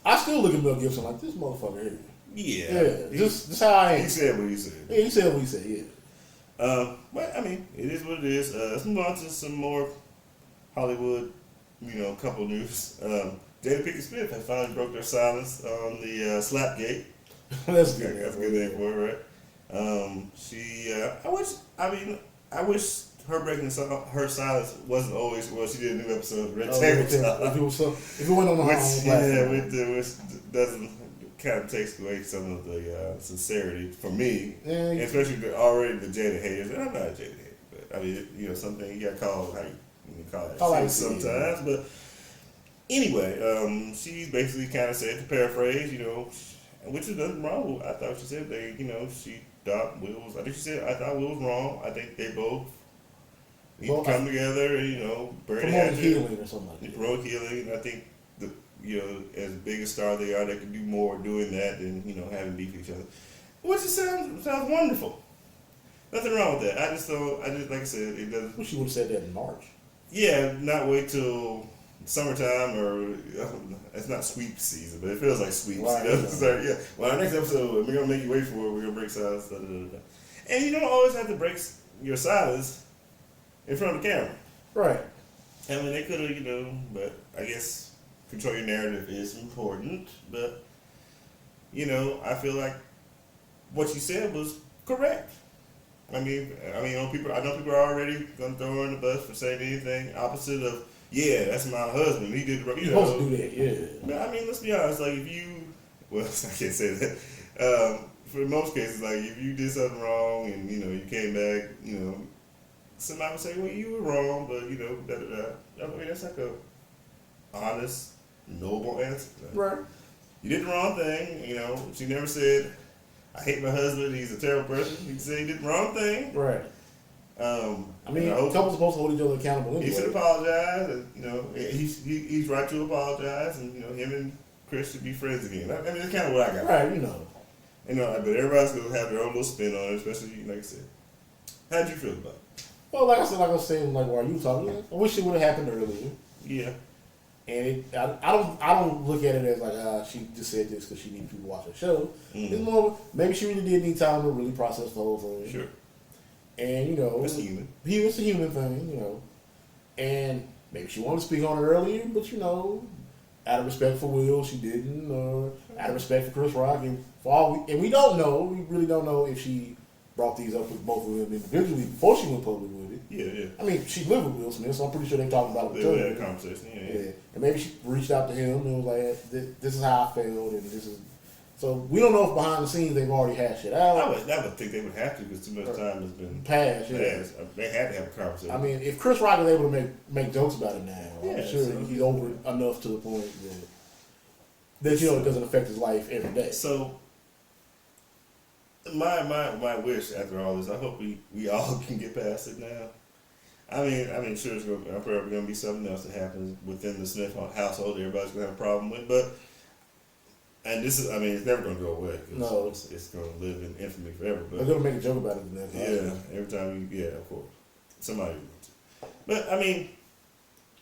I still look at Mel Gibson like, this motherfucker here. Yeah. Just how I am. He said what he said. Yeah, he said what he said, But, it is what it is. Let's move on to some more Hollywood, couple news. Jada Pinkett Smith has finally broke their silence on the Slapgate. That's good. That's a good name for her, right? I wish her breaking her silence wasn't always she did a new episode of Red If Table it Talk. if it went on the Which doesn't kind of takes away some of the sincerity for me, and especially already the Jada haters. And I'm not a Jada hater, but I mean, something you got to call how you call that shit sometimes. But anyway, she basically kind of said, to paraphrase, which is nothing wrong with. I thought she said she thought Will was. I think she said I thought Will was wrong. I think they both need to come together and bury promote healing or something like that. Promote healing. I think as big a star they are, they can do more doing that than having beef with each other. Which sounds wonderful. Nothing wrong with that. I just like I said, it doesn't. Wish you would have said that in March. Yeah, not wait till summertime or it's not sweep season, but it feels like sweep. Right. So, yeah. Well, our next episode, we're gonna make you wait for it. We're gonna break silence. And you don't always have to break your silence in front of the camera. Right. I mean, they could have, but I guess control your narrative is important. But I feel like what you said was correct. I mean, I know people are already gonna throw her in the bus for saying anything opposite of, yeah, that's my husband. He did, You're supposed to do that, yeah. But I mean, let's be honest. Like, if you, I can't say that. For most cases, like if you did something wrong and you came back, somebody would say, well, you were wrong, but da da da. I mean, that's like a honest, noble answer. Right. You did the wrong thing. She never said, I hate my husband, he's a terrible person. He said he did the wrong thing. Right. I mean, couples supposed to hold each other accountable anyway. He should apologize. And, he's right to apologize, and him and Chris should be friends again. I mean, that's kind of what I got. Right, but everybody's gonna have their own little spin on it, especially like I said. How'd you feel about it? Well, like I said, like I was saying, like while you were talking, I wish it would have happened earlier. Yeah. And I don't look at it as like she just said this because she needs people to watch her show. Mm-hmm. It's more maybe she really did need time to really process the whole thing. Sure. And it's human. It's a human thing, And maybe she wanted to speak on it earlier, but out of respect for Will, she didn't. Out of respect for Chris Rock, and we don't know. We really don't know if she brought these up with both of them individually before she went public with it. Yeah. I mean, she lived with Will Smith, so I'm pretty sure they talked about it with They had a conversation. Yeah. And maybe she reached out to him and was like, "This is how I felt," and this is. So we don't know if behind the scenes they've already hashed it out. I would think they would have to because too much time has been passed. Yeah. They had to have a conversation. I mean, if Chris Rock is able to make jokes about it now, I'm sure so, he's over it enough to the point that it doesn't affect his life every day. So my wish after all this, I hope we all can get past it now. I mean, sure, I'm probably going to be something else that happens within the Smith household. Everybody's going to have a problem with, but. And this is, it's never going to go away. No. It's going to live in infamy forever. But they're going to make a joke about it the next time. Every time of course. Somebody will. But,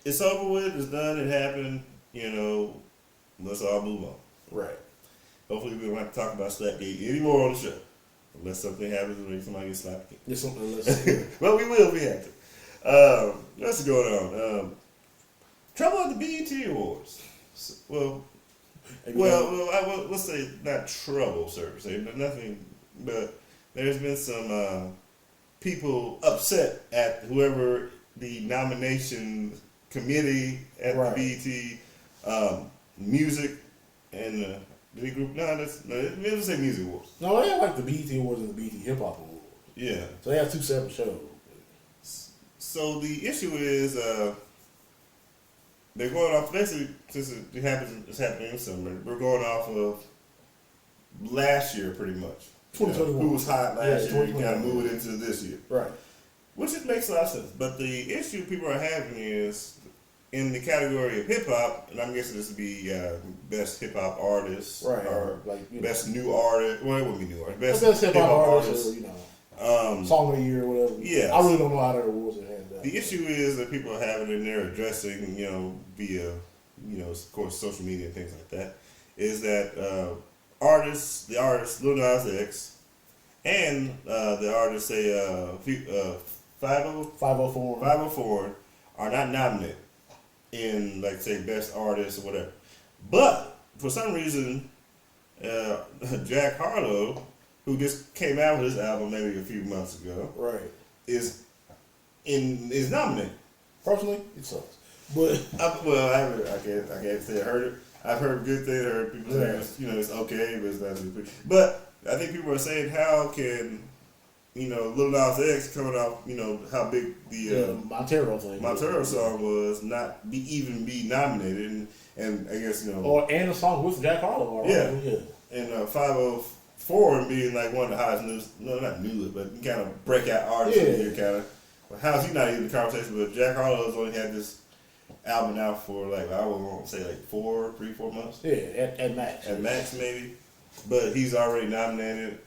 it's over with. It's done. It happened. Let's all move on. Right. Hopefully we don't have to talk about Slapgate anymore on the show. Unless something happens and somebody gets slapped again. Yes, unless well, we will if we have to. What's going on? Trouble at the BET Awards. Let's say not trouble, sir. Nothing, but there's been some people upset at whoever the nomination committee at the BET music and the group. Let's say music awards. No, they have like the BET Awards and the BET Hip Hop Awards. Yeah. So they have two separate shows. So the issue is they're going off, basically, since it's happening in summer, we're going off of last year pretty much. 2021. Who was hot last year, you kind of move it into this year. Right. Which it makes a lot of sense. But the issue people are having is, in the category of hip-hop, and I'm guessing this would be best hip-hop artist, right, or best new artist, well, it wouldn't be new artist, best hip-hop artist, or, song of the year, or whatever. Yeah. I really don't know how that awards are handled. The issue is that people are having it and they're addressing, via, of course, social media and things like that, is that the artist, Lil Nas X, and the artist, say, 504 are not nominated in, like, say, best artist or whatever. But, for some reason, Jack Harlow, who just came out with his album maybe a few months ago, right, is is nominated. Personally, it sucks. But I can't say I heard it. I've heard good things. I heard people say it's okay, but it's not too good. But I think people are saying, how can Lil Nas X coming off how big the Montero thing, Montero song was not even be nominated, and I guess and a song with Jack Harlow. And 504 being like one of the highest news, not news, but kind of breakout artists of the year, kind of. Well, how's he not even in the conversation? But Jack Harlow's only had this album out for I would say 3-4 months. Yeah, at max. At max maybe, but he's already nominated.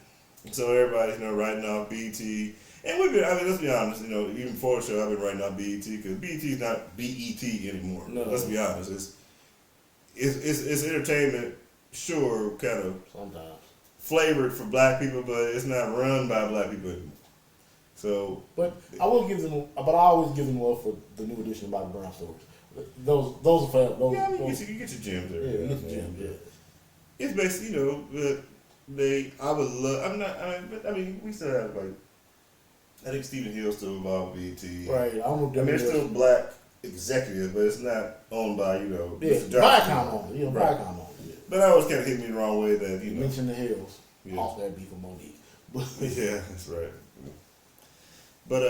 So everybody's writing off BET, and we've been. I mean, let's be honest. Even before the show, I've been writing off BET because BET is not BET anymore. No. Let's be honest. It's entertainment, sure, kind of sometimes flavored for black people, but it's not run by black people anymore. So, but I always give them love for the new edition of Bobby Brown stories. Those are for those. Yeah, you get your gems there. Yeah, you get your gems. Yeah. It's basically I would love. But we still have I think Stephen Hill's still involved with BET. Right. There's still black executives, but it's not owned by Viacom on it. Viacom on it. But that always kind of hit me the wrong way that you mentioned the Hills off that beef with Monique. Yeah, that's right. But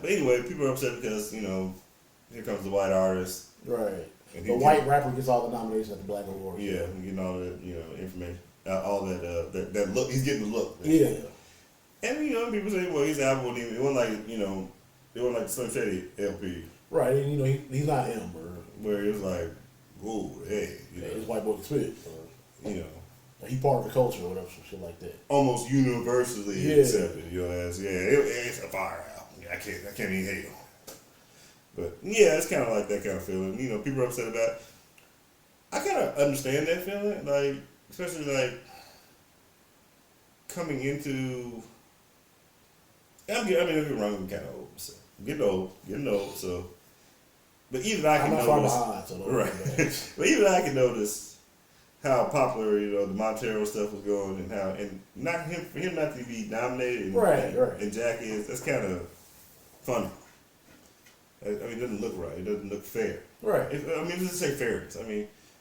anyway, people are upset because here comes the white artist. Right. The white rapper gets all the nominations at the Black Awards. Yeah, getting all that information, all that look. He's getting the look. Yeah. And people say, well, his album wasn't even. It wasn't like the Slim Shady LP. Right, and he's not him, where it was like, whoa, hey, his white boy can spit. He part of the culture or whatever, some shit like that. Almost universally accepted, it's a fire album. I can't even hate on it. But yeah, it's kind of like that kind of feeling. People are upset about it. I kind of understand that feeling, especially coming into. Don't get me wrong, I'm kind of old. So. Getting old. So, but even I can notice. Right. But even I can notice how popular the Montero stuff was going, and not him for him not to be nominated. And Jack is. That's kind of funny. It doesn't look right. It doesn't look fair. Right. It doesn't say fairness.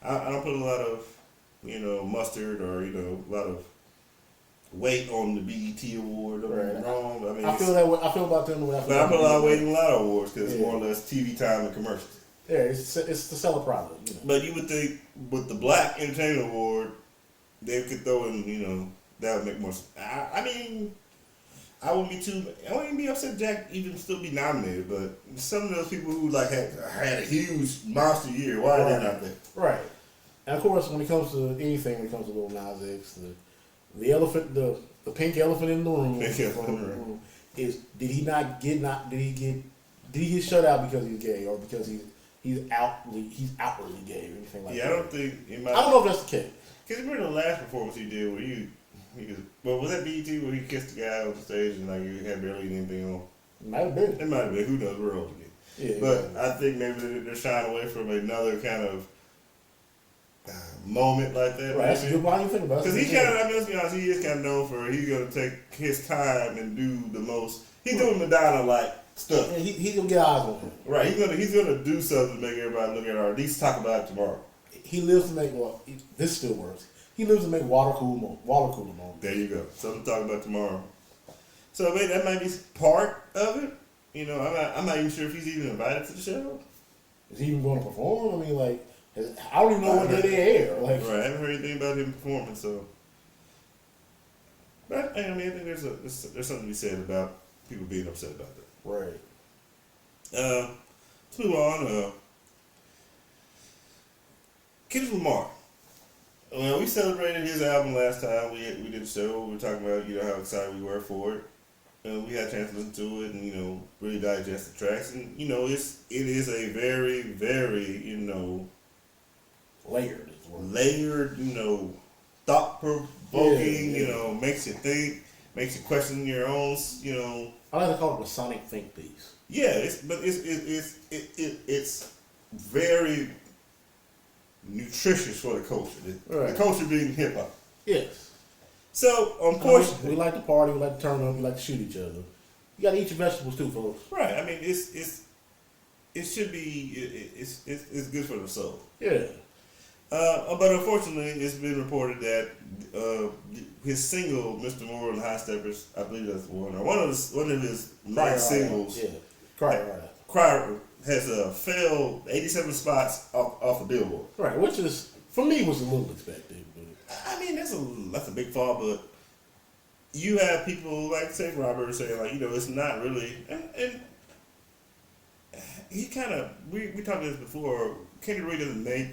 I don't put a lot of mustard or a lot of weight on the BET award. Wrong. I feel that way. I feel about them the way I feel. But I put a lot of weight in a lot of awards because it's more or less TV time and commercials. Yeah, it's to sell a product. But you would think with the Black Entertainment Award, they could throw in, that would make more sense. I wouldn't even be upset Jack even still be nominated, but some of those people who had a huge monster year, why are they not there? Right. And of course, when it comes to anything, when it comes to Lil Nas X, the elephant, the pink elephant in the room, is did he get shut out because he's gay or because he's outwardly gay or anything like that? Yeah, I don't think it might. I don't know if that's the case. Because remember the last performance he did where was that BET where he kissed the guy on the stage and you had barely anything on? Might have been. It might have been. Who knows? We're old again. Yeah, but I think maybe they're shying away from another kind of moment like that. Right. That's a good line you think about. Because he kind of, let's be honest, he is kind of known for he's going to take his time and do the most. He's doing Madonna-like stuff. Yeah, he's going to get eyes on him. Right. He's gonna do something to make everybody look at it or at least talk about it tomorrow. He lives to make, this still works. He lives to make water cooler moments. There you go. Something to talk about tomorrow. So maybe that might be part of it. I'm not even sure if he's even invited to the show. Is he even going to perform? I don't even know what day they air. Right, I haven't heard anything about him performing. So, but I think there's something to be said about people being upset about that. Right. Let's move on. Kendrick Lamar. Well, we celebrated his album last time. We did the show. We were talking about how excited we were for it. We had a chance to listen to it and really digest the tracks. And it is a very, very layered, thought provoking. Makes you think, makes you question your own. I like to call it a sonic think piece. Yeah, it's very nutritious for the culture. The culture being hip hop. Yes. So unfortunately, we like to party, we like to turn up, we like to shoot each other. You got to eat your vegetables too, folks. Right. I mean, it should be it's good for the soul. Yeah. But unfortunately, it's been reported that his single, Mr. Moore and the High Steppers, I believe that's one, or one of his next singles, Cry, has failed 87 spots off the Billboard. Right, which is, for me, was a little expected. But I mean, that's a big fall, but you have people like, say, Robert saying, like, it's not really, and he kind of, we talked about this before, Kenny Ray doesn't make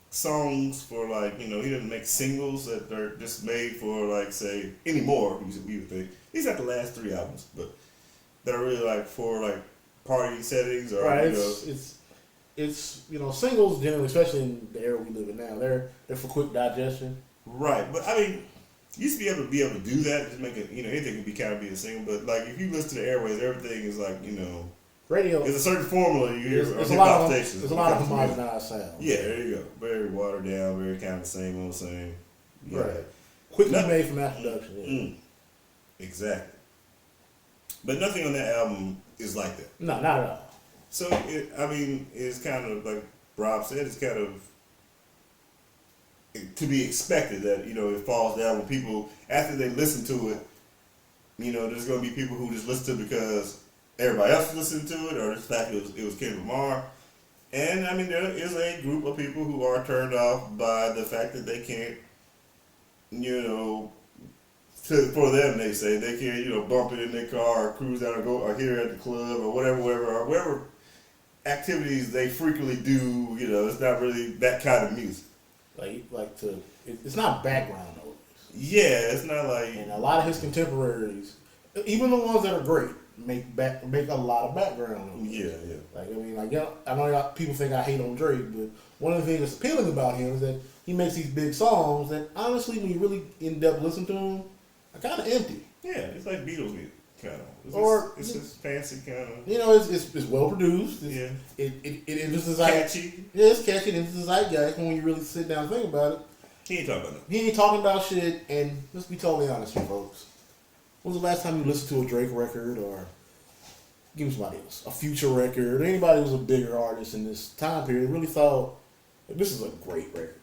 songs for, like, he doesn't make singles that are just made for, like, say, anymore, we would think. These are the last 3 albums, but that are really, like, for, like, party settings or, right, it's singles generally, especially in the era we live in now, they're for quick digestion. Right, but I mean, you used to be able to do that, just make it, anything could be a single, but like if you listen to the airways, everything is like, radio. There's a certain formula you hear on hip hop stations. There's a lot of homogenized sound. Yeah, there you go. Very watered down, very kind of same old same. Yeah. Right. Quickly made for mass production. Yeah. Exactly. But nothing on that album is like that. No, not at all. So, it's kind of like Rob said, it's kind of to be expected that, it falls down when people, after they listen to it, there's going to be people who just listen to it because everybody else listened to it, or the fact it was Kendrick Lamar. And, there is a group of people who are turned off by the fact that they can't, for them, they say, they can't, bump it in their car or cruise down or go or hear it at the club or whatever activities they frequently do, it's not really that kind of music. It's not background noise. Yeah, it's not like... And a lot of his contemporaries, even the ones that are great, make a lot of background noise. Yeah. I know people think I hate on Drake, but one of the things that's appealing about him is that he makes these big songs that, honestly, when you really in-depth listen to them, are kind of empty. Yeah, it's like Beatles music, kind of. It's just fancy, kind of. It's well produced. It enters the catchy. Yeah, it's catchy. It enters the zeitgeist. When you really sit down and think about it, he ain't talking about that. He ain't talking about shit. And let's be totally honest with folks. When was the last time you listened to a Drake record, or give me somebody else, a Future record, or anybody who was a bigger artist in this time period really thought this is a great record?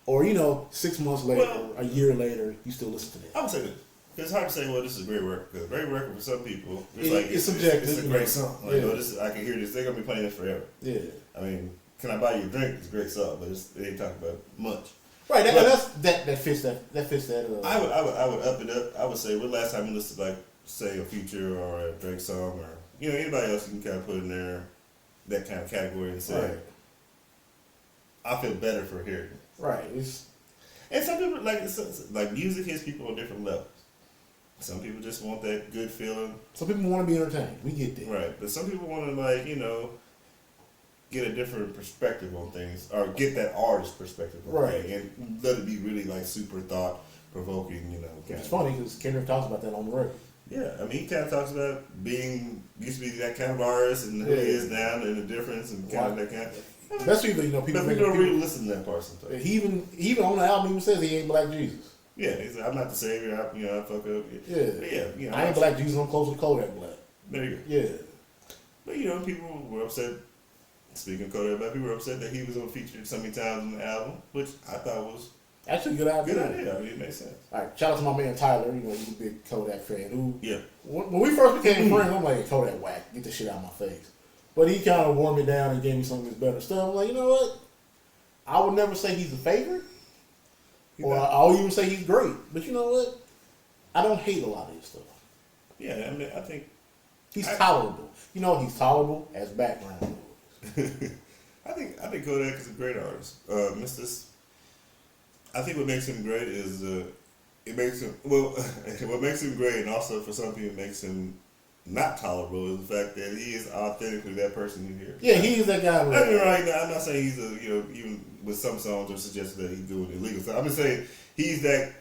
Or 6 months later, a year later, you still listen to that. I would say that. It's hard to say, well, this is a great record. Because a great record for some people, it's subjective. It's a great song. Like, I can hear this. They're going to be playing this forever. Yeah. Can I buy you a drink? It's a great song, but they ain't talking about much. Right. That fits that. I would up it up. I would say, when last time you listened to, like, say, a Future or a Drake song, or anybody else you can kind of put in there, that kind of category, and say, right. I feel better for hearing it. Right. And some people like music hits people on different levels. Some people just want that good feeling. Some people want to be entertained. We get that. Right. But some people want to get a different perspective on things, or get that artist perspective on things, and let it be really like super thought provoking. It's funny because Kendrick talks about that on the record. Yeah, he kind of talks about used to be that kind of artist and who he is now, and the difference, and kind of that kind of. That's people, people don't really listen to that part sometimes. He even on the album, he says he ain't Black Jesus. Yeah, he's like, I'm not the savior. I fuck up. Yeah. I ain't Black Jesus. I'm closer to Kodak Black. There you go. Yeah. But people were upset. Speaking of Kodak Black, people were upset that he was featured so many times in the album, which I thought was actually a good idea. Good idea. It makes sense. All right, shout out to my man Tyler. He's a big Kodak fan. When we first became friends, I'm like, Kodak whack. Get this shit out of my face. But he kind of warmed me down and gave me some of his better stuff. I'm like, you know what? I would never say he's a favorite. I'll even say he's great. But you know what? I don't hate a lot of his stuff. Yeah, I think... He's tolerable. He's tolerable as background noise. I think Kodak is a great artist. I think what makes him great is... what makes him great, and also for some people makes him... not tolerable, is the fact that he is authentically that person you hear. Yeah, he is that guy. I'm not saying he's even with some songs are suggesting that he's doing illegal stuff. I'm just saying he's that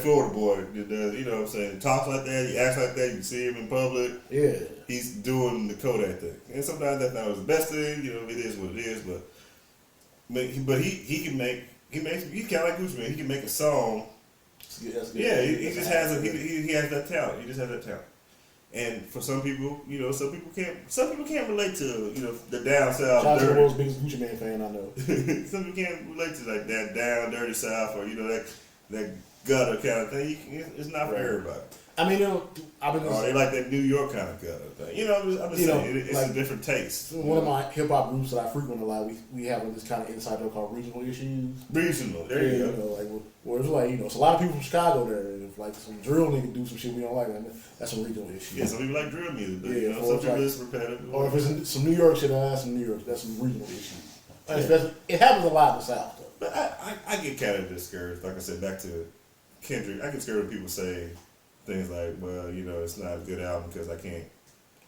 Florida boy that does, what I'm saying, talks like that, he acts like that, you can see him in public. Yeah. He's doing the Kodak thing. And sometimes that's not his best thing, it is what it is, but he can make, he's kind of like Gucci Mane, he can make a song. Yeah, he just has he has that talent. He just has that talent. And for some people, some people can't relate to, the down south. Shout out to the dirty. world's biggest Gucci Man fan I know. Some people can't relate to like that down dirty south or that gutter kind of thing. It's not for everybody. I mean, Or they like that New York kind of gutter thing. I'm just saying it's like, a different taste. One of my hip hop groups that I frequent a lot, we have this kind of inside joke called regional issues. Regional, there you go. Where it's like, it's a lot of people from Chicago there. And if like some drill nigga do some shit we don't like, that's some regional issues. Yeah, some people like drill music, but Yeah, some people it's repetitive. Or if it's some New York shit, that's some New York. That's some regional issues. It happens a lot in the South though. But I get kind of discouraged. Like I said, back to Kendrick, I get discouraged when people say things like, well, it's not a good album because I can't.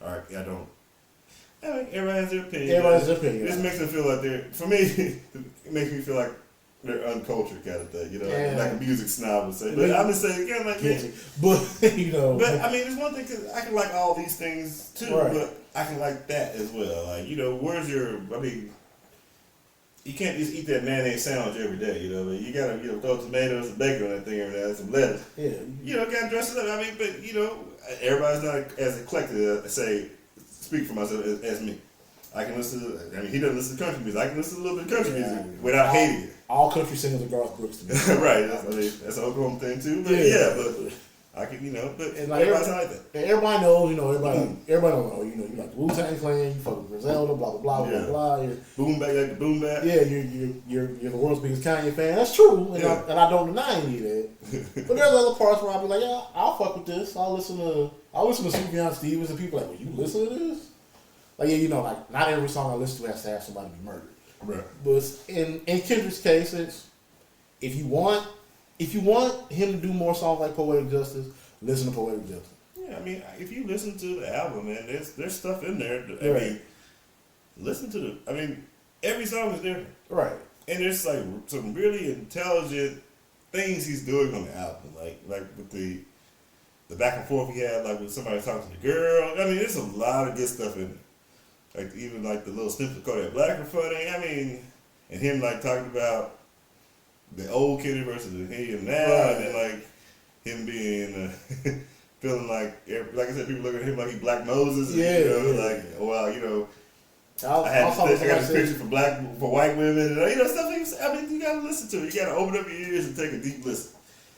All right, I don't. I mean, everybody has their opinion. Everybody has their opinion. This makes them feel like for me, it makes me feel like they're uncultured kind of thing, like a music snob would say. But I'm just saying, again, like, But I mean, it's one thing because I can like all these things too, but I can like that as well. Like, where's your? I mean, you can't just eat that mayonnaise sandwich every day, But you gotta, throw tomatoes and bacon on that thing every day, and some lettuce. Yeah. Gotta dress it up. I mean, but everybody's not as eclectic as speak for myself as me. I can listen to. I mean, he doesn't listen to country music. I can listen to a little bit of country music without hating it. All country singers are Garth Brooks to me. Right. That's an Oklahoma thing too. But but I can, but like everybody's like that. Everybody knows, everybody don't know. You like the Wu-Tang Clan, you fuck with Griselda, blah blah blah blah blah. Boom back like the boom back. Yeah, you're the world's biggest Kanye fan. That's true, and I don't deny any of that. But there's other parts where I'll be like, yeah, I'll fuck with this. I'll listen to Sufjan Stevens, and people are like, well, you listen to this? Like, like not every song I listen to has to have somebody be murdered. Right. But in Kendrick's case, it's if you want him to do more songs like Poetic Justice, listen to Poetic Justice. Yeah, I mean, if you listen to the album, man, there's stuff in there. I mean, listen to every song is different. Right. And there's like some really intelligent things he's doing on the album, like with the back and forth he had, like with somebody talking to the girl. I mean, there's a lot of good stuff in there. Like even like the little snippet called that Black and funny. I mean, and him like talking about the old Kenny versus the him now, and then like him being feeling like I said, people look at him like he Black Moses. Like well, I got this picture for white women, and stuff. I mean, you gotta listen to it. You gotta open up your ears and take a deep listen.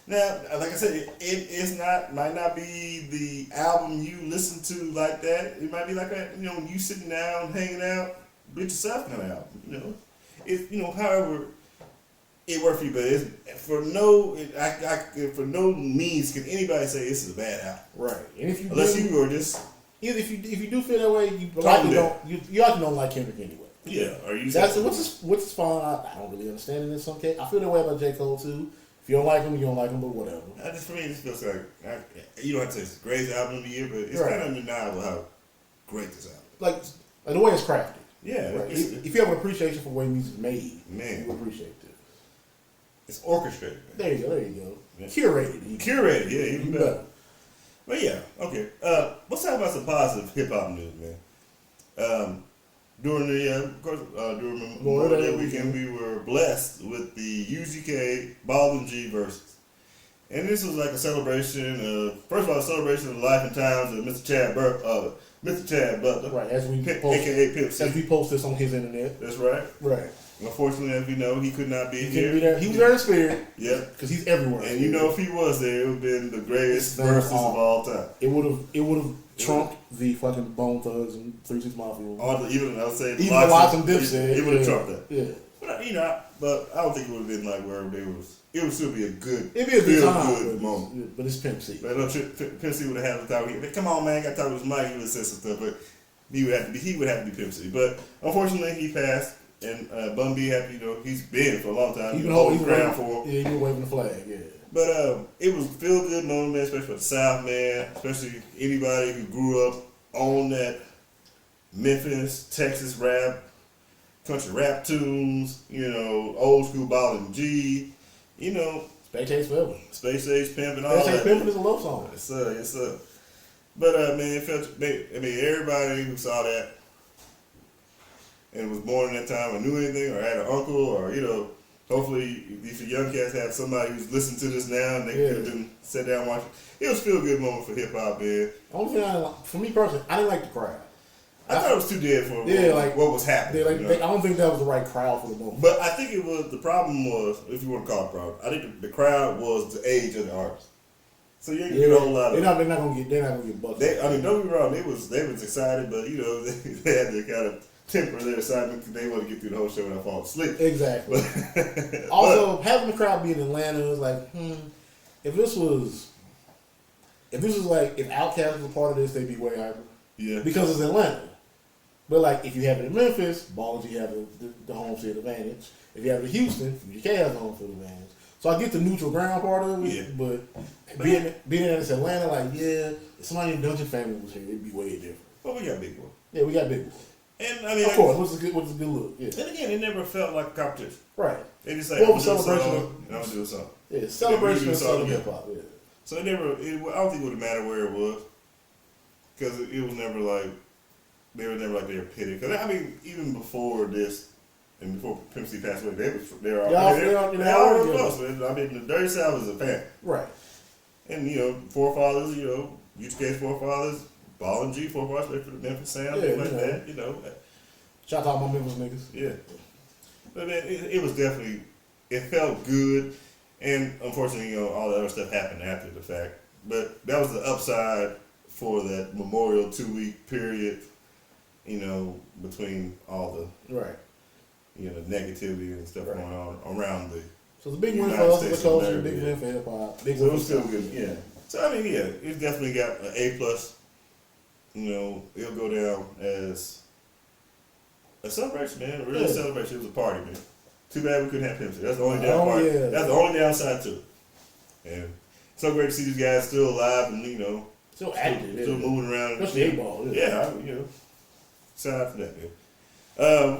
Now, like I said, might not be the album you listen to like that. It might be like that, when you sitting down, hanging out, with yourself kind of album. However it worked for you, but it's for no means can anybody say this is a bad album. Right. And if you if you do feel that way, you often don't like Kendrick anyway. Yeah. Or you what's his fun? I don't really understand it in some case. I feel that way about J. Cole too. If you don't like him, you don't like him, but whatever. For me, it just feels like you don't have to say it's the greatest album of the year, but it's kind of undeniable how great this album is. Like the way it's crafted. Yeah. Right. If you have an appreciation for the way music's made, man, you appreciate this. It's orchestrated. Man. There you go. Yeah. Curated. Yeah, even better. But yeah, okay. Let's talk about some positive hip hop news, man. During Memorial Day weekend, we were blessed with the UGK Ball and G versus. And this was like a celebration of, first of all, a celebration of the life and times of Mr. Chad Butler. Right, a.k.a. Pimp C. As we post this on his internet. That's right. Right. Unfortunately, as we know, he could not be here. Couldn't be there. He was there in spirit. Yeah. Because he's everywhere. And if he was there, it would have been the greatest verses of all time. It would have trumped the fucking Bone Thugs and 3 6 Mafia. Even I would say even Lots and Dipset. It would have trumped that. Yeah. But I don't think it would have been like where they was. It would still be a good. It'd be a good time. Good moment. But it's Pimp C. But Pimp C would have had to talk. Come on, man, I got to talk to his mic. He would have said some stuff, but he would have to be Pimp C. But unfortunately, he passed. And Bun B had he's been for a long time. He's been holding ground for him. Yeah, he's been waving the flag. Yeah. But it was a feel good moment, man, especially for the South, man. Especially anybody who grew up on that Memphis, Texas rap, country rap tunes, old school Ball and G, Space Age Forever. Space Age Pimp and all that. Space Age Pimp is a love song. Yes, sir. But everybody who saw that and was born in that time or knew anything or had an uncle or, hopefully these young cats have somebody who's listening to this now and they could have been sat down and watched it. It was a feel good moment for hip hop, man. Only thing for me personally, I didn't like the crowd. I thought it was too dead for what was happening. I don't think that was the right crowd for the moment. But I think the problem was, if you want to call it a problem, I think the crowd was the age of the artist. So you ain't gonna get a whole lot of. They're not gonna get bucked. Don't get me wrong. They was excited, but they had to kind of temper their excitement because they want to get through the whole show without falling asleep. Exactly. Also, having the crowd be in Atlanta was like, if this was like if Outkast was a part of this, they'd be way hyper. Yeah. Because it's Atlanta. But like if you have it in Memphis, Ballers, you have the home field advantage. If you have it in Houston, UGK has the home field advantage. So I get the neutral ground part of it, but being in Atlanta, like if somebody in Dungeon family was here, it'd be way different. Well, we got big boy. Yeah, we got big boy. And I mean, of course, what's a good look? Yeah. And again, it never felt like a competition. Right. They just like, I'm gonna do a celebration. song, and I'm gonna do a song. Yeah, celebration of Southern hip hop. Yeah. So I don't think it would have mattered where it was, because it was never like they were pitted. Because I mean, even before this. And before Pimp C passed away, they were all close. I mean, the Dirty South was a fan. Right. And, forefathers, UGK's forefathers, Ball and G forefathers for the Memphis sound, things like that, Shout out my Memphis niggas. Yeah. But man, it was definitely, it felt good. And unfortunately, all the other stuff happened after the fact. But that was the upside for that Memorial 2-week period, between all the. Right. Negativity and stuff going on around the. So it's a big win for us as a culture, big win for hip hop. So it was still good, yeah. So I mean, it definitely got an A+. It'll go down as a celebration, man. A real celebration. It was a party, man. Too bad we couldn't have Pimp C. That's the only damn part. Yeah. That's the only downside to it. And so great to see these guys still alive and still active, still moving around. Especially A-ball. Yeah, shout out for that, man.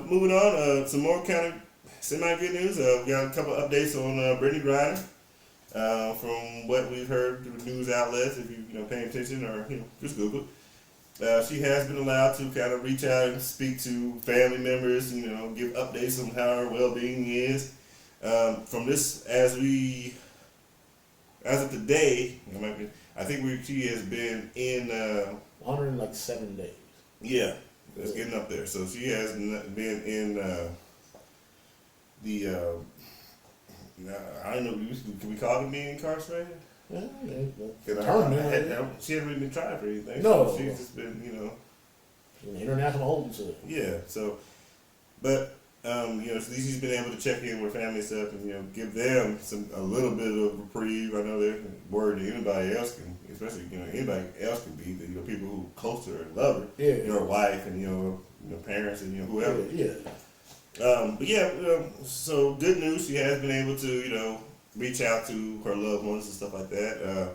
Moving on, some more kind of semi-good news. We got a couple of updates on Brittany Griner. From what we've heard through news outlets, if you paying attention or just Google. She has been allowed to kind of reach out and speak to family members, give updates on how her well-being is. From this, as of today, I think she has been in 107 days. Yeah. It's getting up there. So she has been in I don't know, can we call it being incarcerated? Yeah. She hasn't really been tried for anything. No. So she's just been, in the international holding cell. Yeah, so, but, she's been able to check in with family and stuff and, give them a little bit of reprieve. I know they're worried that anybody else can, especially, anybody else can be, people who are close to her and love her. Yeah. Her wife and, parents and, whoever. Yeah. So good news. She has been able to, reach out to her loved ones and stuff like that.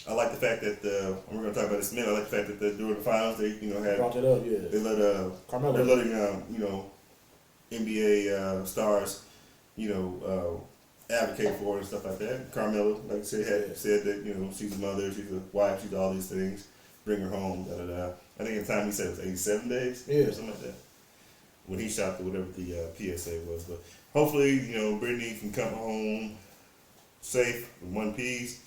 I like the fact that, and we're going to talk about this in a minute, I like the fact that during the finals, they, had. Brought it up, yeah. They let, Carmelo. They're letting, NBA stars, advocate for her and stuff like that. Carmelo, like I said, had said that, she's a mother, she's a wife, she's all these things. Bring her home, da-da-da. I think at the time he said it was 87 days. Yeah. Or something like that. When he shot to whatever the PSA was. But hopefully, Brittany can come home safe, in one piece.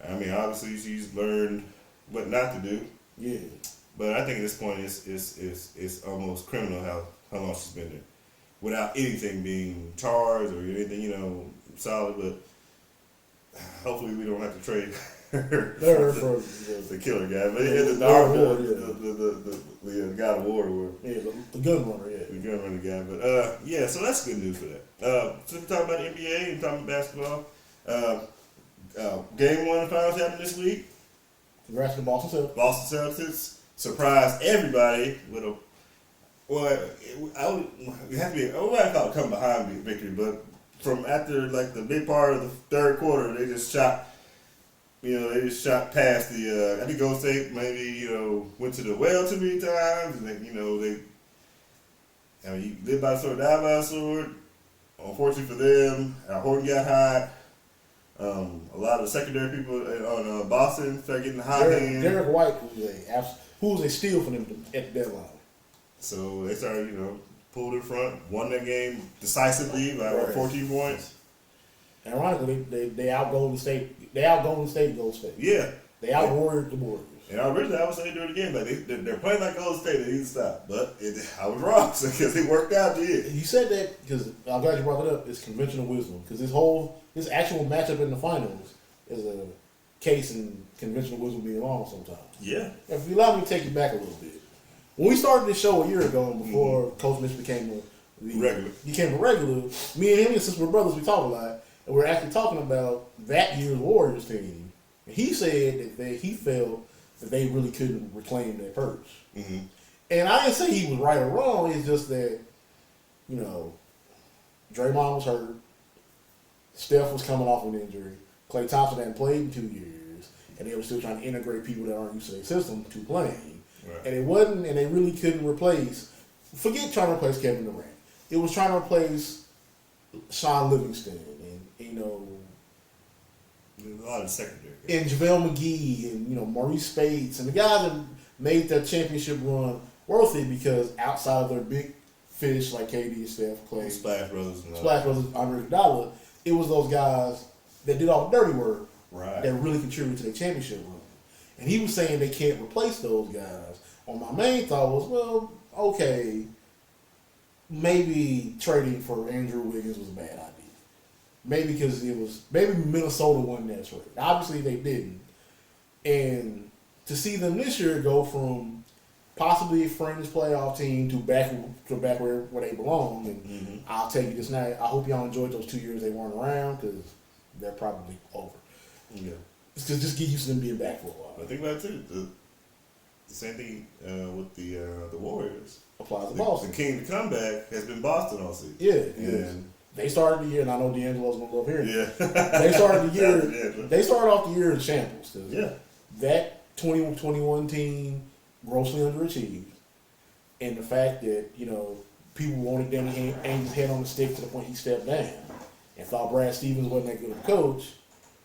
I mean, obviously, she's learned what not to do. Yeah. But I think at this point, it's almost criminal how long she's been there. Without anything being charged or anything, solid. But hopefully, we don't have to trade her for the killer guy. But the God of War award. Yeah, the gun runner, yeah. The gun runner guy. But, so that's good news for that. So we're talking about the NBA and talking about basketball. Game 1 of the finals happened this week. Congrats to Boston Celtics. Boston Celtics surprised everybody with a, I would have call it come behind victory, but from after the big part of the third quarter, they just shot past the, I think Golden State maybe, went to the well too many times, and you live by the sword, die by the sword. Unfortunately for them, Horton got hot. A lot of the secondary people on Boston started getting hot hands. Derek White, who was a steal for them at the deadline. So they started, pulled in front, won that game decisively by 14 points. And ironically, they out Golden State. They out Golden State. Yeah. They out Warriors the Warriors. And originally I was saying during the game, like they're playing like Golden State, they need to stop. But I was wrong because it worked out. You said that because I'm glad you brought it up. It's conventional wisdom because this actual matchup in the finals is a case in conventional wisdom being wrong sometimes. Yeah. If you allow me to take you back a little bit, when we started this show a year ago, and before Coach Mitch became a regular, me and him, and since we're brothers, we talk a lot, and we're actually talking about that year's Warriors team. And he said that he felt that they really couldn't reclaim their perch. Mm-hmm. And I didn't say he was right or wrong. It's just that, Draymond was hurt. Steph was coming off an injury. Klay Thompson hadn't played in 2 years. And they were still trying to integrate people that aren't used to their system to playing. Right. And they really couldn't forget trying to replace Kevin Durant. It was trying to replace Sean Livingston and, a lot of secondary. And JaVale McGee and, Maurice Spates and the guys that made that championship run worth it because outside of their big fish like KD and Steph, Klay, Splash Brothers, Andre Iguodala, it was those guys that did all the dirty work that really contributed to their championship run. And he was saying they can't replace those guys. Well, my main thought was, well, okay, maybe trading for Andrew Wiggins was a bad idea. Maybe because maybe Minnesota won that trade. Obviously they didn't. And to see them this year go from possibly a fringe playoff team to back where they belong, and I'll tell you this now, I hope y'all enjoyed those 2 years they weren't around because they're probably over. Yeah. Just get used to them being back for a while. But think about it too. The same thing with the Warriors. Applies to Boston. The king to come back has been Boston all season. Yeah. And they started the year, and I know D'Angelo's gonna love hearing it. Yeah. They started the year. They started off the year in shambles. Yeah. That 2021 team grossly underachieved, and the fact that people wanted them to hang his head on the stick to the point he stepped down, and thought Brad Stevens wasn't that good of a coach,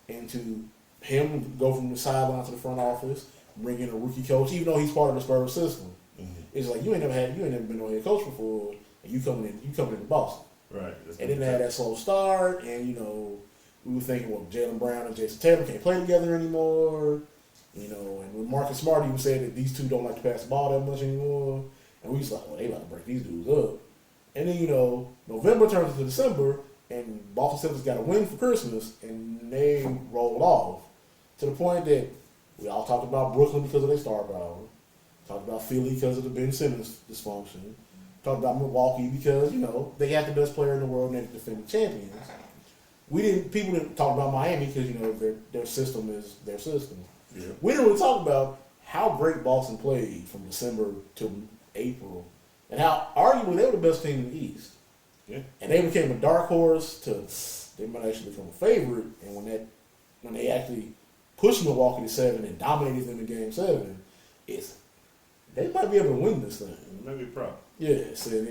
and to him go from the sideline to the front office, bring in a rookie coach, even though he's part of the Spurs system. Mm-hmm. It's like you ain't never been on head coach before, and you coming into Boston. Right. And then they had that slow start, and we were thinking, well, Jaylen Brown and Jason Tatum can't play together anymore. And when Marcus Smart even said that these two don't like to pass the ball that much anymore, and we was like, well, they about to break these dudes up. And then November turns into December, and Boston Celtics got a win for Christmas, and they rolled off to the point that we all talked about Brooklyn because of their star power, talked about Philly because of the Ben Simmons dysfunction. Talked about Milwaukee because, they had the best player in the world and they're the defending champions. People didn't talk about Miami because, their system is their system. Yeah. We didn't really talk about how great Boston played from December to April and how arguably they were the best team in the East. Yeah. And they became a dark horse they might actually become a favorite. And when they actually pushed Milwaukee to 7 and dominated them in Game 7, they might be able to win this thing. Maybe a problem. Yes, and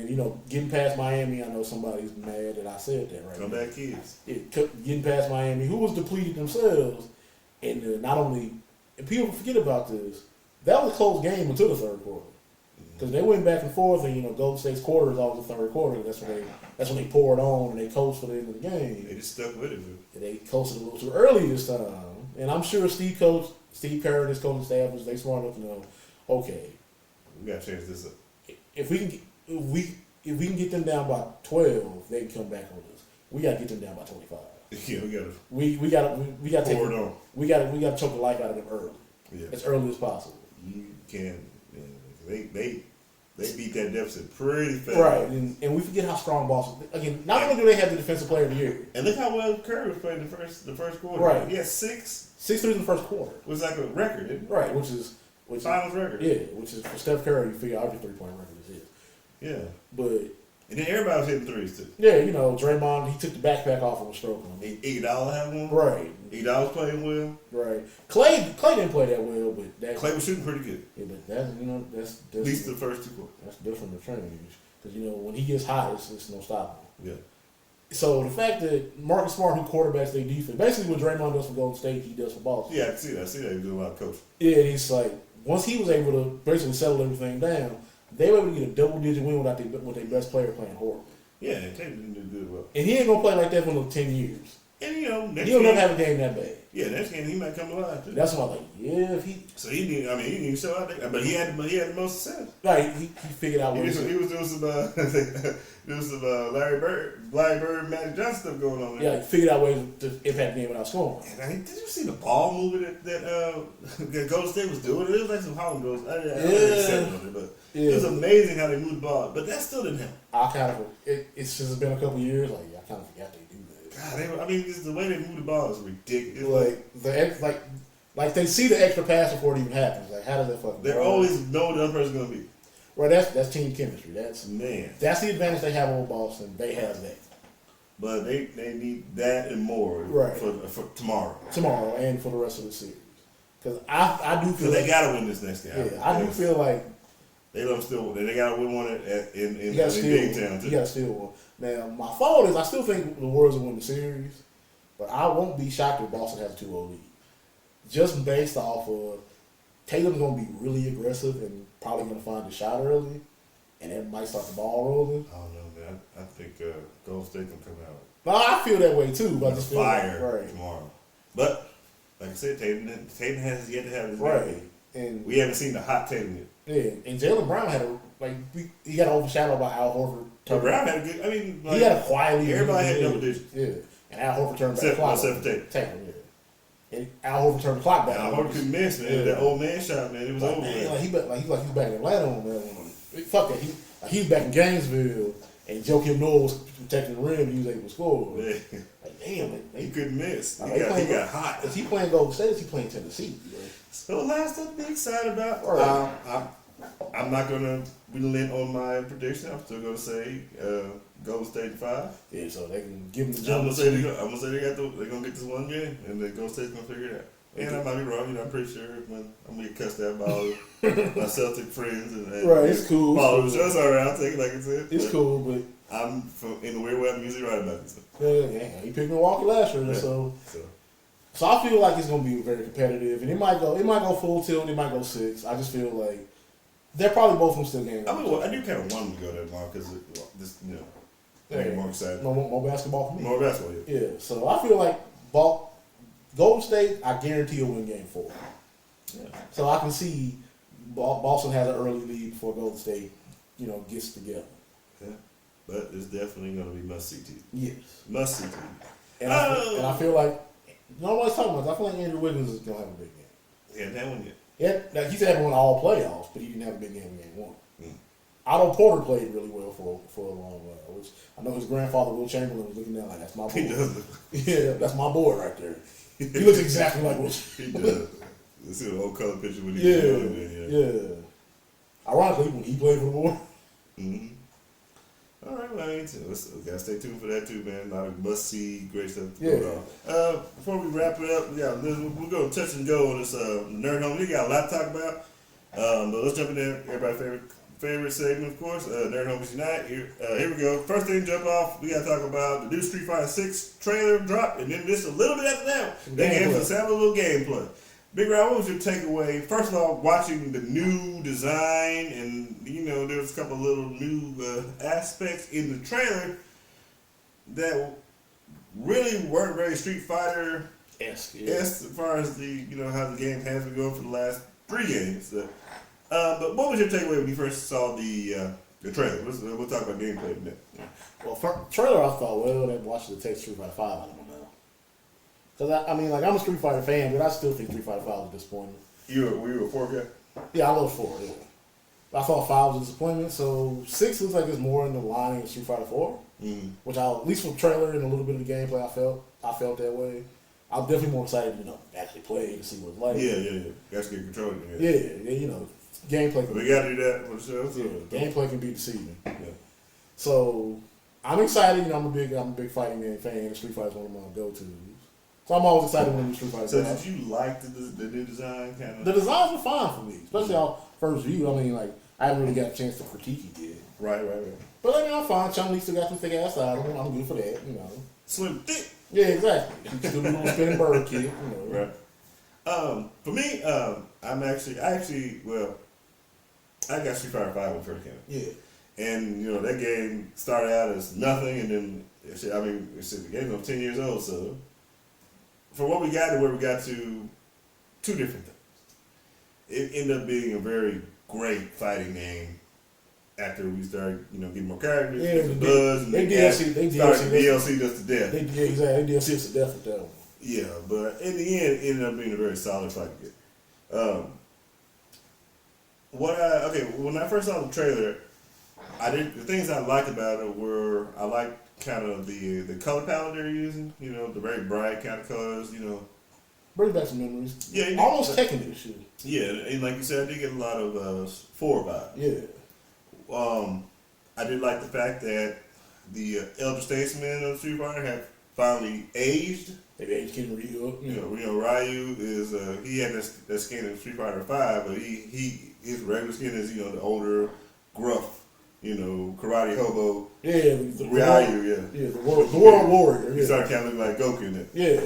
getting past Miami, I know somebody's mad that I said that right now. Come back kids. Getting past Miami, who was depleted themselves, and not only, and people forget about this, that was a close game until the third quarter. Because they went back and forth, and Golden State's quarter is always the third quarter. That's when they poured on and they coached for the end of the game. They just stuck with it. And they coached a little too early this time. And I'm sure Steve Kerr and his coaching staff they smart enough to know, okay, we gotta change this up. If we can get them down by 12, they can come back on us. We gotta get them down by 25. Yeah, we gotta pour it on. We gotta choke the life out of them early. Yeah. As early as possible. You can. They beat that deficit pretty fast. Right, and we forget how strong Boston. Again, not only do they have the defensive player of the year, and look how well Curry was playing the first quarter. Right, he had 6 threes in the first quarter. It was like a record, isn't it? Right, which finals record. Yeah, which is for Steph Curry. You figure out your 3-point record is his. Yeah, but and then everybody was hitting threes too. Yeah, Draymond, he took the backpack off and was stroking him. Iguodala had one. Right. Iguodala was playing well. Right. Klay didn't play that well, but Klay was shooting pretty good. Yeah, but that's at least the first 2 quarters. That's different than change because when he gets hot, it's no stopping. Yeah. So the fact that Marcus Smart, who quarterbacks their defense, basically what Draymond does for Golden State, he does for Boston. Yeah, I see that. He does a lot of coaching. Yeah, and he's like once he was able to basically settle everything down, they were able to get a double-digit win with their best player playing horrible. Yeah, and Tatum didn't do good well. And he ain't gonna play like that for another 10 years. And next He'll game, never have a game that bad. Yeah, next game he might come alive too. That's why I'm like, yeah, if he So he didn't show out there, but he had the most success. like he figured out what He was doing some Larry Bird, Magic Johnson stuff going on there. yeah, he figured out ways to impact the game without scoring. And did you see the ball movement that Golden State was doing? It was like some Harlem Girls. I it was amazing how they moved the ball, but that still didn't help. It's just been a couple years. Like I kind of forgot they do that. God, the way they move the ball is ridiculous. Like they see the extra pass before it even happens. Like how does that fucking? They always know what the other person's gonna be. Well, that's team chemistry. That's the advantage they have over Boston. They have that. But they need that and more for tomorrow. Tomorrow and for the rest of the series. Because I do feel they gotta win this next game. Yeah, I do feel like they gotta win one in Big Town too. You gotta steal one. Now my fault is I still think the Warriors will win the series, but I won't be shocked if Boston has a 2-0 lead. Just based off of Tatum's gonna be really aggressive and probably gonna find the shot early, and that might start the ball rolling. I don't know, man. I think Golden State can come out. No, I feel that way too. But I just feel fire tomorrow. But like I said, Tatum has yet to have his game. And we haven't seen the hot Tatum yet. Yeah, and Jaylen Brown he got overshadowed by Al Horford. But Brown had a good. He had a quietly. Everybody had double digits. Yeah, and Al Horford turned back the clock. Except for Tatum. Yeah, and Al Horford turned the clock back. Al Horford couldn't miss, man. Yeah. That old man shot, man. It was over. Man, he's back in Atlanta on that. Fuck that. He's back in Gainesville, and Joakim Noah was protecting the rim, and he was able to score. Yeah. Like damn, he couldn't miss. He got hot. Is he playing Golden State? Or is he playing Tennessee? Bro? So last stuff to be excited about. I'm not gonna relent on my prediction. I'm still gonna say Golden State 5. Yeah, so they can give them the I'm jump. gonna say they're gonna get this one game, and then Golden State's gonna figure it out. And I might be wrong. I'm pretty sure I'm gonna get cussed out by all my Celtic friends and right. It's cool. Followers. That's all right. I'll take it like it's it. It's cool, but in the weird way, I'm usually right about this. Yeah, he picked Milwaukee last year, so I feel like it's gonna be very competitive, and it might go full tilt, it might go 6. I just feel like they're probably both gonna still game. I do kind of want them to go that long because this, make it more exciting. More basketball for me. More basketball, yeah. Yeah, so I feel like Golden State, I guarantee will win Game 4. Yeah. So I can see Boston has an early lead before Golden State, gets together. Yeah, but it's definitely going to be must-see TV. Yes. Must-see TV. And I feel like, nobody's talking about this, I feel like Andrew Wiggins is going to have a big game. He hasn't had one yet. Yeah, he's had one all playoffs, but he didn't have a big game in Game 1. Otto Porter played really well for a long while, which I know his grandfather, Will Chamberlain, was looking at like, that's my boy. He does. Yeah, that's my boy right there. He looks exactly like Will. He does. You see the old color picture when he yeah. Ironically, when he played for the Warriors. Mm-hmm. All right, well, we gotta stay tuned for that too, man. A lot of must-see, great stuff to go on. Before we wrap it up, we're going to touch and go on this Nerd Home. We got a lot to talk about, but let's jump in there. Everybody's favorite segment, of course, Nerd Homies Unite. Here we go. First thing to jump off, we got to talk about the new Street Fighter 6 trailer drop, and then just a little bit after that, they gave us a little gameplay. Big Rob, what was your takeaway? First of all, watching the new design, and there's a couple little new aspects in the trailer that really weren't very Street Fighter esque as far as the how the game has been going for the last 3 games. But what was your takeaway when you first saw the trailer? We'll talk about gameplay in a minute. Well, for trailer, I thought, they watched the take Street Fighter 5 out of them now. Because, I'm a Street Fighter fan, but I still think Street Fighter 5 was disappointing. Were you a 4 guy? Yeah, I love 4, yeah. I thought 5 was a disappointment, so 6 looks like it's more in the line of Street Fighter 4, which at least from the trailer and a little bit of the gameplay, I felt that way. I'm definitely more excited to actually play to see what it's like. Yeah. Got to get control of it. Yeah, gameplay. We got to do that for the show. So. Yeah, gameplay can be deceiving. Yeah. So I'm excited. I'm a big fighting game fan. Street Fighter is one of my go-tos. So I'm always excited when the Street Fighter. So did you like the new design kind of? The designs were fine for me, especially on first view. I haven't really got a chance to critique it yet. Right. But I'm fine. Chun-Li still got some thick ass side. I'm good for that. Slim thick. Yeah, exactly. She still doing a spinning bird kick. Right. For me, I got Street Fighter 5 when it first came out. Yeah. And, you know, that game started out as nothing, and then, the game's over 10 years old, so from what we got to where we got to, two different things. It ended up being a very great fighting game after we started, you know, getting more characters, getting buzz, and they started DLC just to death. They DLC us to death with that one. Yeah, but in the end, it ended up being a very solid fighting game. When I first saw the trailer, the things I liked about it were, I liked kind of the color palette they're using, you know, the very bright kind of colors, you know. Brings back some memories. Yeah, almost technical shit. Yeah, and like you said, I did get a lot of 4 vibes. Yeah. I did like the fact that the elder statesmen of Street Fighter have finally aged. They aged Ken Ryu up. You know, Ryu is he had that skin in Street Fighter 5, but his regular skin is, you know, the older, gruff, you know, karate hobo. Yeah, Ryu, yeah, the world warrior. He started kind of looking like Goku in it. Yeah.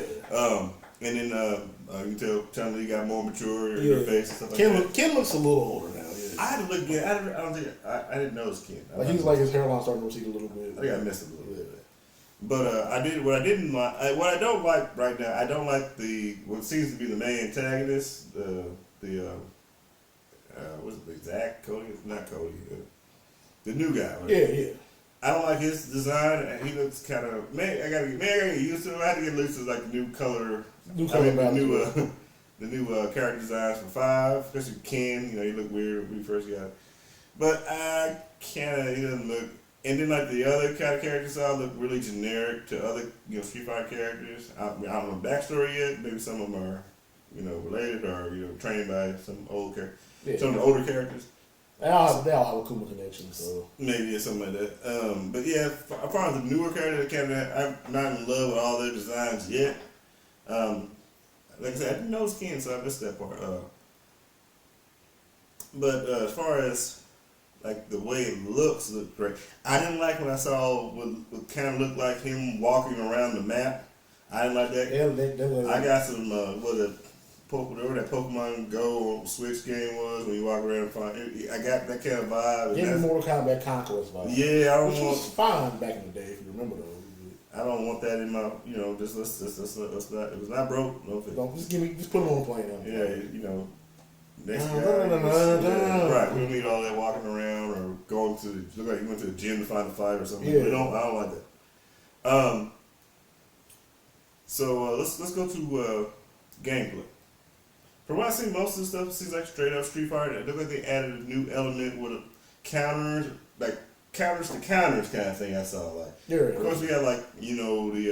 And then you can tell Chun-Li got more mature in her face and stuff like that. Ken looks a little older now. Yeah. I had to look again. I didn't notice Ken. Like he's like his hairline starting to recede a little bit. I think I missed a little bit. But what I don't like right now. I don't like what seems to be the main antagonist. What's it? Zach? Cody? Not Cody. The new guy. Right? Yeah. I don't like his design. He looks kind of I gotta get used to him. I had to get used to like the new color. The new character designs for 5, especially Ken. You know, he looked weird when we first got it. But he doesn't look. And then like the other kind of characters all look really generic to other, you know, Street Fighter characters. I don't know the backstory yet. Maybe some of them are, you know, related or, you know, trained by some some of the older characters. They all have a Kuma connection, so maybe it's something like that. But yeah, as far as the newer characters, I'm not in love with all their designs yet. Like I said, I didn't know Ken, so I missed that part. But as far as like the way it looks great. I didn't like when I saw what kind of looked like him walking around the map. I didn't like that. Yeah, I got some whatever that Pokemon Go Switch game was when you walk around and find. I got that kind of vibe. Give me Mortal Kombat Conquest vibe. Yeah, which was fine back in the day if you remember those. I don't want that in my, you know, let's not, it was not broke, no fix. Don't just put it on play now. Yeah, you know, next guy, right, we don't need all that walking around or going to, look like you went to the gym to find a fight or something. Yeah. I don't like that. So let's go to gameplay. From what I see, most of the stuff seems like straight up Street Fighter. It looks like they added a new element with counters, like counters to counters kind of thing. I saw like. Yeah. Of course, we got like, you know, they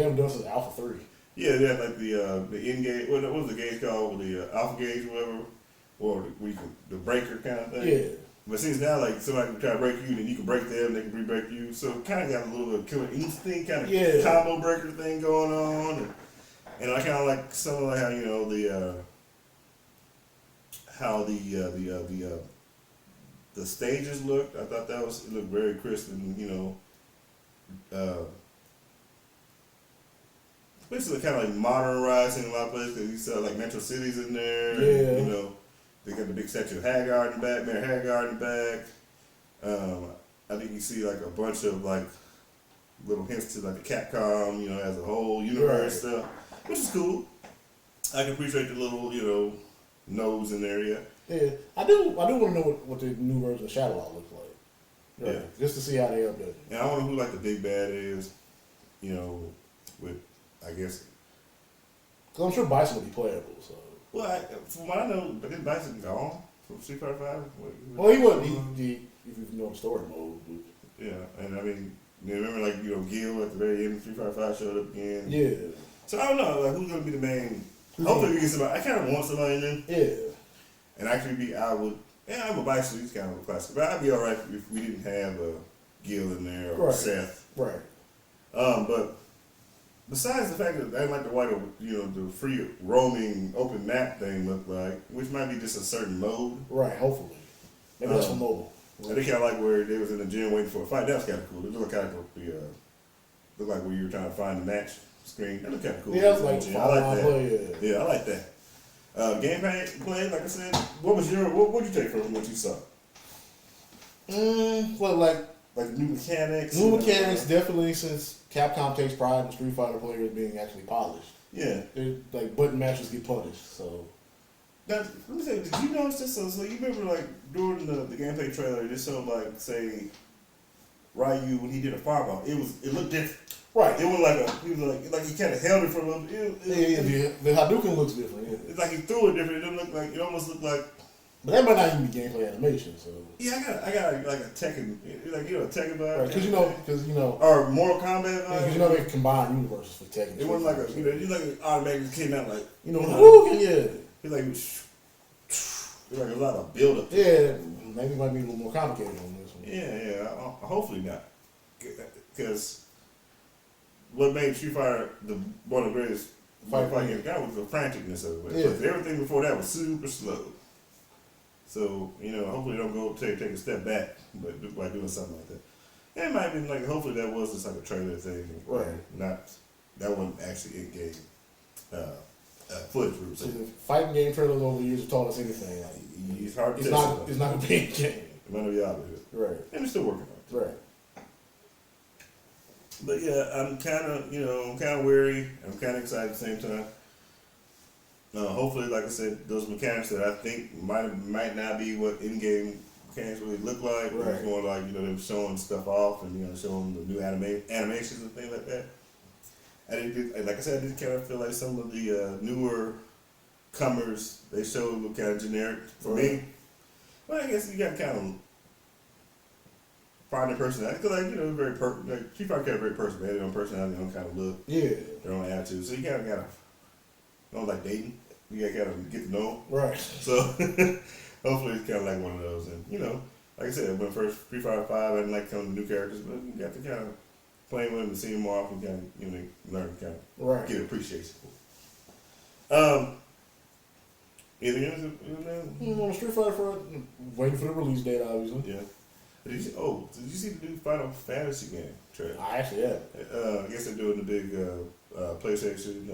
haven't done since Alpha 3. Yeah, they had like the in gauge. What was the gauge called? The alpha gauge, or whatever, or the breaker kind of thing. Yeah. But since now, like somebody can try to break you, then you can break them, they can re-break you. So it kind of got a little bit of killer instinct kind of combo breaker thing going on, and I kind of like some of like how, you know, the stages looked. I thought it looked very crisp and, you know, basically kind of like modernizing a lot of places, because you saw like Metro Cities in there. Yeah. And, you know, they got the big statue of Haggard in the back, Mayor Haggard in the back. I think you see like a bunch of like little hints to like the Capcom, you know, as a whole universe stuff, which is cool. I can appreciate the little, you know, nose in there, yeah. Yeah, I do want to know what the new version of Shadow Law looks like. Right. Yeah, just to see how they update it. And I wonder who like the big bad is, you know, with, I guess. Because I'm sure Bison will be playable. So. Well, from what I know, I think Bison gone from Street Fighter 5. Well, he wasn't. He if you know the story mode. But. Yeah, and I mean, you remember like, you know, Gil at the very end of Street Fighter 5 showed up again. Yeah. So I don't know, like, who's gonna be the main? Hopefully we get somebody. I kind of want somebody in there. Yeah. And actually, I'm a Bison. He's kind of a classic, but I'd be all right if we didn't have Gil in there or Seth. Right. But besides the fact that I didn't like the white, you know, the free roaming open map thing looked like, which might be just a certain mode. Right. Hopefully. Maybe that's for mobile. I think I like where they was in the gym waiting for a fight. That was kind of cool. It looked kind of looked like where you were trying to find the match screen. That looked kind of cool. Yeah, it was like I like that. Yeah, I like that. Gameplay, like I said, what would you take from what you saw? Well, like new mechanics. new mechanics, definitely, since Capcom takes pride in Street Fighter players being actually polished. Yeah. Like button mashers get punished. So Now, let me say, did you notice this? So you remember, like, during the gameplay trailer, they showed, like, say, Ryu when he did a fireball. It looked different. right, It was like he kind of held it from him. the Hadouken looks different. Yeah. It's like he threw it different. It didn't look like, it almost looked like. But that might not even be gameplay animation. So Yeah, I got like a Tekken, like a Tekken vibe. right, because you know, or Mortal Kombat vibe. because they combine universes for Tekken. It wasn't like you like an automatic came out like Hadouken, yeah. He's like, it's like a lot of build up. Yeah, maybe it might be a little more complicated on this one. Yeah. Hopefully not, because what made Street Fighter one of the greatest fighting games was the franticness of it. Yeah. Because everything before that was super slow. So hopefully they don't go take a step back, but by doing something like that. And it might have been like hopefully that was just like a trailer thing, Right? That wasn't actually in game footage. So the fighting game trailers over the years have taught us anything. Like, It's hard to it's tell. not a big game. It might not be obvious. Right. And they're still working on it. Right. But yeah, I'm kind of wary. I'm kind of excited at the same time. Hopefully, like I said, those mechanics that I think might not be what in-game mechanics really look like. Right. It's more like them showing stuff off and showing the new animations and things like that. And like I said, I did kind of feel like some of the newer comers they showed look kind of generic for me. Well, I guess you got to kind of find their personality because, very Street Fighter kind of very personal. They have their own personality, their own kind of look, Yeah. their own attitude. So you kind of like dating. You got to kind of get to know them. Right. So hopefully it's kind of like one of those. And like I said, when first Street Fighter 5, I didn't like some of the new characters, but you got to kind of play with them and see them more often, kind of learn, kind of Right. get appreciation for it. Anything else? On Street Fighter front, waiting for the release date, obviously. Yeah. Did you see the new Final Fantasy game trailer? I actually have. I guess they're doing the big PlayStation,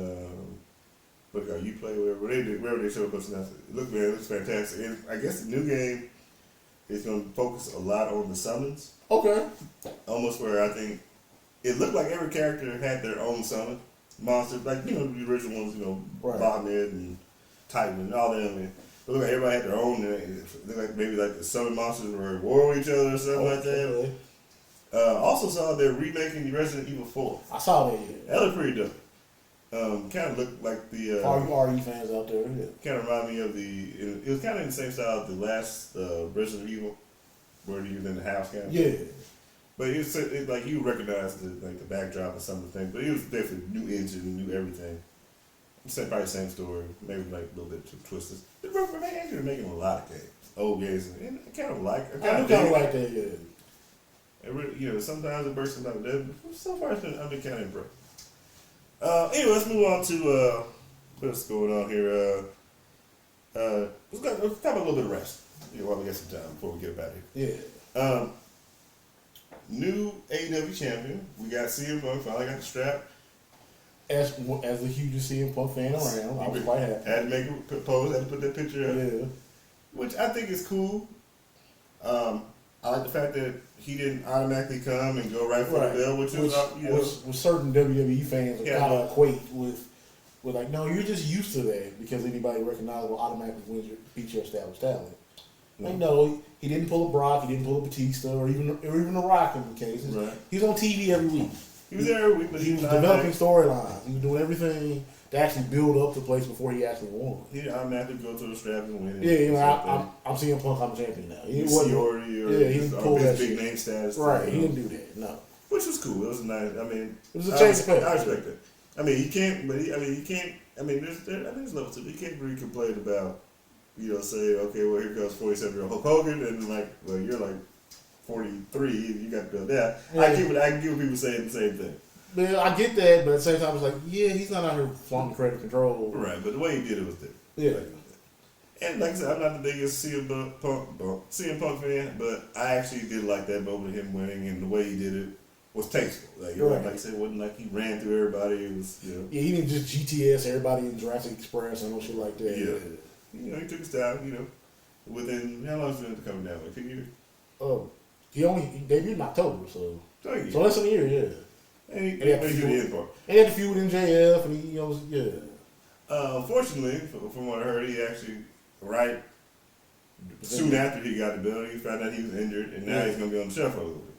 what they call Uplay, wherever they show up. It looks fantastic. And I guess the new game is going to focus a lot on the summons. Okay. Almost where I think it looked like every character had their own summon monster, like the original ones, Right. Bahamut and Titan and all them. And it looked like everybody had their own. And it looked like maybe like the summon monsters were at war with each other or something like that. Okay. Also saw they're remaking the Resident Evil 4. I saw that. Yeah. That looked pretty dope. Kind of looked like the. All you RE fans out there, yeah. Kind of reminded me of it was kind of in the same style of the last Resident Evil, where he was in the house kind of. Yeah. But it's like you recognize the backdrop and some of the things, but it was definitely new engine, new everything. Probably the same story, maybe like a little bit twisted. They actually making a lot of games, old games, and I kind of like. I do kind of like that, yeah. It really, sometimes it bursts out of death. So far, I've been kind of impressed. Anyway, let's move on to what's going on here. Let's talk about a little bit of rest while we get some time before we get back here. Yeah. New AEW champion. We got CM Punk finally got the strap. As the hugest CM Punk fan around, I was quite happy. Had to make a pose, had to put that picture up. Yeah. Which I think is cool. I like the fact that he didn't automatically come and go right for the bell, which certain WWE fans Yeah. kind of equate with like, no, you're just used to that because anybody recognizable automatically beat your established talent. Like, no, he didn't pull a Brock, he didn't pull a Batista, or even a Rock in the cases. Right. He's on TV every week. He was there every week, but he was developing storylines. He was doing everything to actually build up the place before he actually won. He didn't automatically go to the strap and win. Yeah, I'm CM Punk, I'm champion now. He didn't pull that big shit. name status. Right, he didn't do that. No. Which was cool. It was nice. I mean, it was a change of pace. I respect that. I mean, he can't. But he can't. I mean, there's levels to it. He can't really complain about. Say, okay, well, here comes 47-year-old Hulk Hogan, and well, you're like 43, and you got to go that. Yeah. I get what people saying the same thing. Yeah, I get that, but at the same time, it's like, yeah, he's not out here flaunting credit control. Right, but the way he did it was different. Yeah. And like I said, I'm not the biggest CM Punk fan, but I actually did like that moment of him winning, and the way he did it was tasteful. Like, Right. like I said, it wasn't like he ran through everybody. It was, Yeah, he didn't just GTS everybody in Jurassic Express and no shit like that. Yeah. He took his time, within, how long has it been coming down? Like 2 years? He debuted in October, so So less than a year, yeah. And he had made to it to feud- the end part. And he had to feud with MJF, and he. Unfortunately, from what I heard, he actually, right soon after he got the belt, he found out he was injured, and now he's going to be on the shelf for a little bit.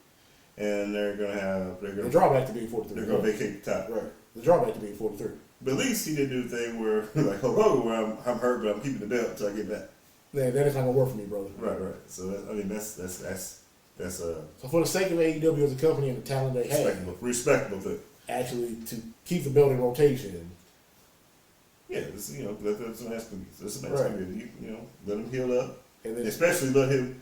And they're going The drawback to being 43. They're going to vacate the top. Right. The drawback to being 43. But at least he didn't do the thing where, like, hello, where I'm hurt, but I'm keeping the belt until I get back. Man, that is not gonna work for me, brother. Right. So that's So for the sake of AEW as a company and the talent they have, respectable thing. actually to keep the belt in rotation. Yeah, that's a nice to be. That's a nice Right. to be. Let him heal up, And then especially let him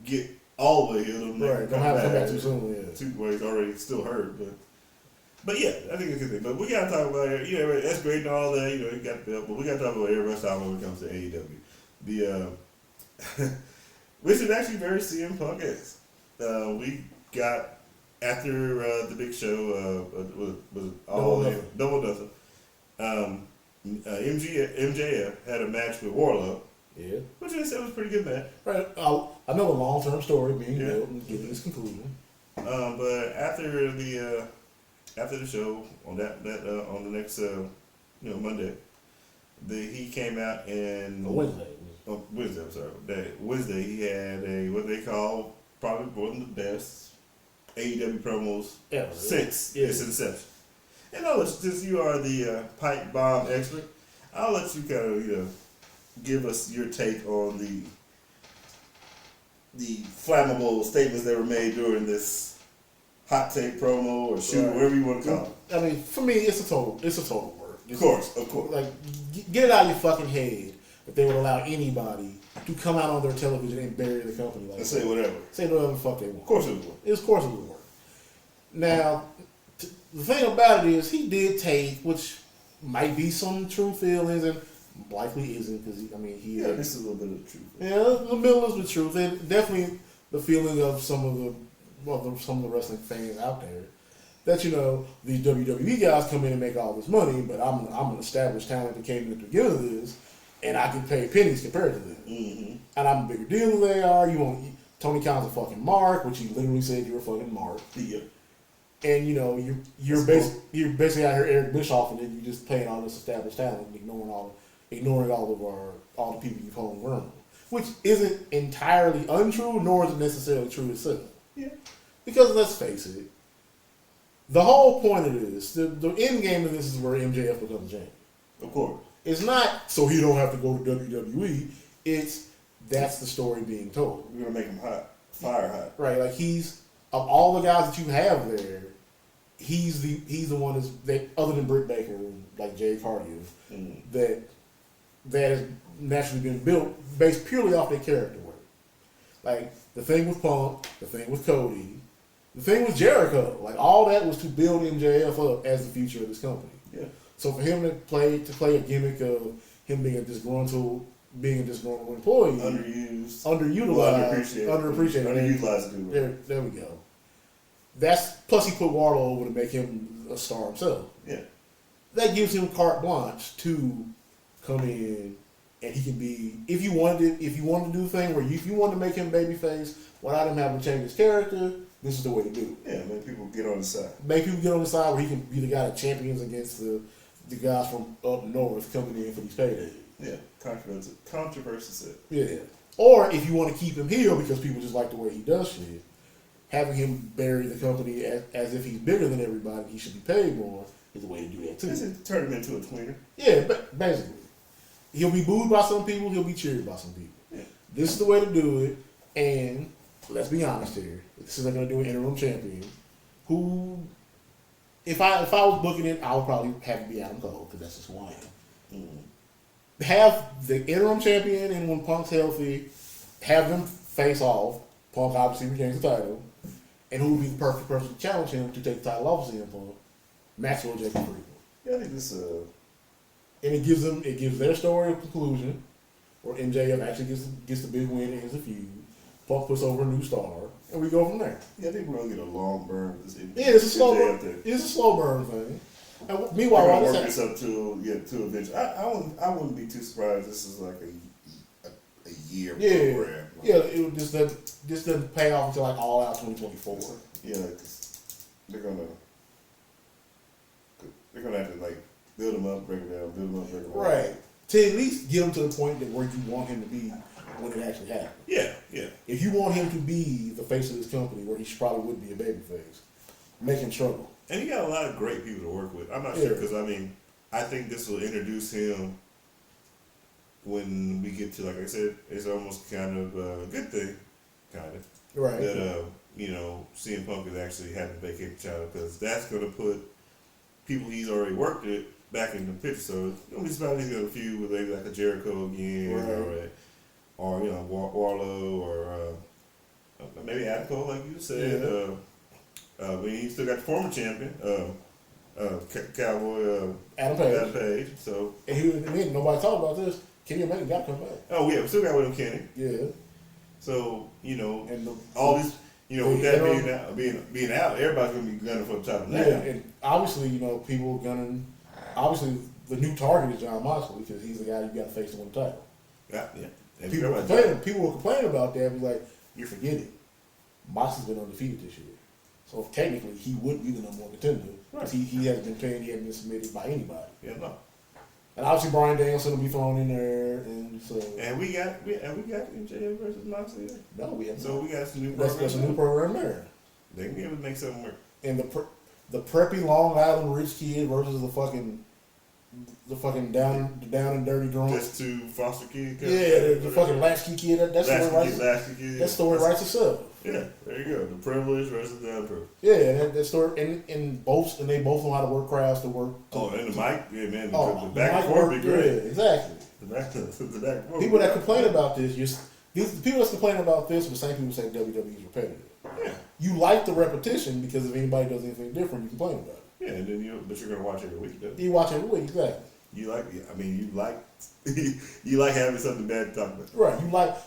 get all the way healed. right, don't have to come back too soon. Yeah. Well, he's already still hurt, but yeah, I think it's a good thing. But we gotta talk about it. That's great and all that. He got the belt, but we gotta talk about every time when it comes to AEW. Which is actually very CM Punk is. We got after the big show was all Double Nothing. MJF had a match with Warlock. Yeah. Which they said was a pretty good match. Right. I know a long-term story being Yeah. built and getting its conclusion. But after the show on on the next Monday, he came out and Wednesday. Wednesday. I'm sorry. That Wednesday he had what they call probably one of the best AEW promos since its inception. And since you are the pipe bomb expert, I'll let you kind of give us your take on the flammable statements that were made during this hot take promo or shoot, whatever you want to call it. I mean, for me, it's a total work. Of course. Like, get it out of your fucking head that they would allow anybody to come out on their television and bury the company like And that. say whatever. Say whatever the fuck they want. Of course it would work. Of course it would work. Now, the thing about it is, he did take, which might be some true feelings, and likely isn't, because this is a little bit of the truth. Yeah, the middle is the truth, and definitely the feeling of some of the wrestling fans out there that these WWE guys come in and make all this money, but I'm an established talent that came in at the beginning of this, and I can pay pennies compared to them, and I'm a bigger deal than they are. Tony Khan's a fucking mark, which he literally said you're a fucking mark. Yeah. And you're basically out here Eric Bischoff, and then you're just playing all this established talent, and ignoring all the people you've homegrown, which isn't entirely untrue, nor is it necessarily true itself. Yeah. Because let's face it, the whole point of this, the end game of this is where MJF becomes champion. Of course. It's not so he don't have to go to WWE. That's the story being told. We're gonna make him hot, fire hot. Right, like of all the guys that you have there, he's the one that other than Britt Baker, like Jay Cardio, that has naturally been built based purely off their character work. Like the thing with Punk, the thing with Cody, the thing with Jericho, like all that was to build MJF up as the future of this company. Yeah. So for him to play a gimmick of him being a disgruntled employee, underutilized, underappreciated. There we go. Plus he put Warlow over to make him a star himself. Yeah. That gives him carte blanche to come in, and he can be, if you wanted to do the thing where if you wanted to make him babyface without him having to change his character, this is the way to do it. Yeah, make people get on the side. Make people get on the side where he can be the guy that champions against the guys from up north coming in for these paydays. Yeah, controversy set. Yeah. Or if you want to keep him heel because people just like the way he does shit, having him bury the company as if he's bigger than everybody, he should be paid more, is the way to do that too. Just turn him into a tweener. Yeah, but basically. He'll be booed by some people, he'll be cheered by some people. Yeah. This is the way to do it, and let's be honest here. This is they're going to do an interim champion who, if I was booking it, I would probably have to be Adam Cole, because that's just who I am. Have the interim champion, and when Punk's healthy, have them face off. Punk obviously retains the title, and who would be the perfect person to challenge him to take the title off of CM Punk? Maxwell Jacob Friedman. Yeah, I think this. And it gives their story a conclusion, where MJF actually gets the big win and ends the feud. Punk puts over a new star, and we go from there. Yeah, I think we're gonna get a long burn. Yeah, it's a slow burn thing. And meanwhile, we're while gonna work this this up to eventually. I wouldn't be too surprised. This is like a year program. Yeah, it just doesn't pay off until like all out 2024. Yeah, because they're gonna have to like build them up, break them down, build them up, break them down. Right. To at least get him to the point that where you want him to be when it actually happens. Yeah. If you want him to be the face of this company, where he probably would be a baby face, make him struggle. And he got a lot of great people to work with. I'm not sure because I think this will introduce him when we get to, like I said, it's almost kind of a good thing, kind of. Right. That CM Punk is actually having to vacate the channel because that's going to put people he's already worked with back in the picture. So it's probably he's going to feud with maybe like a Jericho again, right. or Warlow, or maybe Adam Cole, like you said. We still got the former champion, Cowboy Adam Page. So and nobody talked about this. Kenny Omega got to come back. Oh yeah, we still got William Kenny. Yeah. So and all these, with that being out, everybody's gonna be gunning for the title now. Yeah, and obviously, people gunning. Obviously, the new target is John Moxley because he's the guy you got to face to win the title. Yeah. And People will complain about that. Be like, you're forgetting, Moxley's been undefeated this year. So technically, he would be the number one contender because he hasn't been pinned, he hasn't been submitted by anybody. Yeah, no. And obviously, Bryan Danielson will be thrown in there, and so. And we got MJF versus Moxley. No, we haven't. So we got some new programs. That's a new program there. They can be able to make something work. And the preppy Long Island rich kid versus the fucking down and dirty drunk. Just two foster kids. Yeah, the fucking latchkey kid. That story writes itself. Yeah, there you go. The privilege versus the unprivileged. Yeah, and that story, and they both know how to work crowds to work. And the mic, yeah, man. The back and forth be great. Yeah, exactly. The back and forth. People that complain about this, the people that's complaining about this are the same people who say WWE is repetitive. Yeah. You like the repetition because if anybody does anything different, you complain about it. Yeah, and then but you're gonna watch every week, though. You watch every week, exactly. You like you like having something bad to talk about. Right.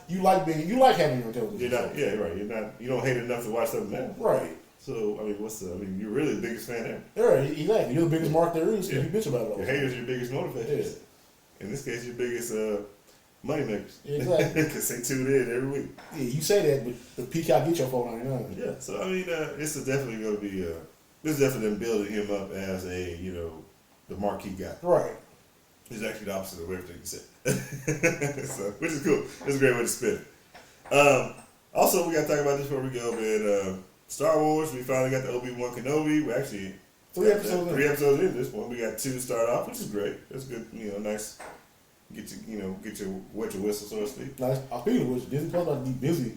You like having your television. You're not. Yeah, right. You don't hate it enough to watch something bad. Right. So you're really the biggest fan there. Right. Exactly. You're the biggest mark there is. You bitch about it all. Your haters, your biggest motivators. Yeah. In this case, your biggest money makers. Exactly. Because they tune in every week. Yeah, you say that, but the Peacock get your $4.99. Yeah. So this is definitely going to be. This is definitely them building him up as a the marquee guy. Right. It's actually the opposite of everything you said. So, which is cool. It's a great way to spin it. Also, we got to talk about this before we go, man. Star Wars, we finally got the Obi-Wan Kenobi. We actually 3 episodes in this one. We got 2 start off, which is great. That's good. Nice. Get your wet your whistle, so to speak. Now, speaking of which, Disney Plus about to be busy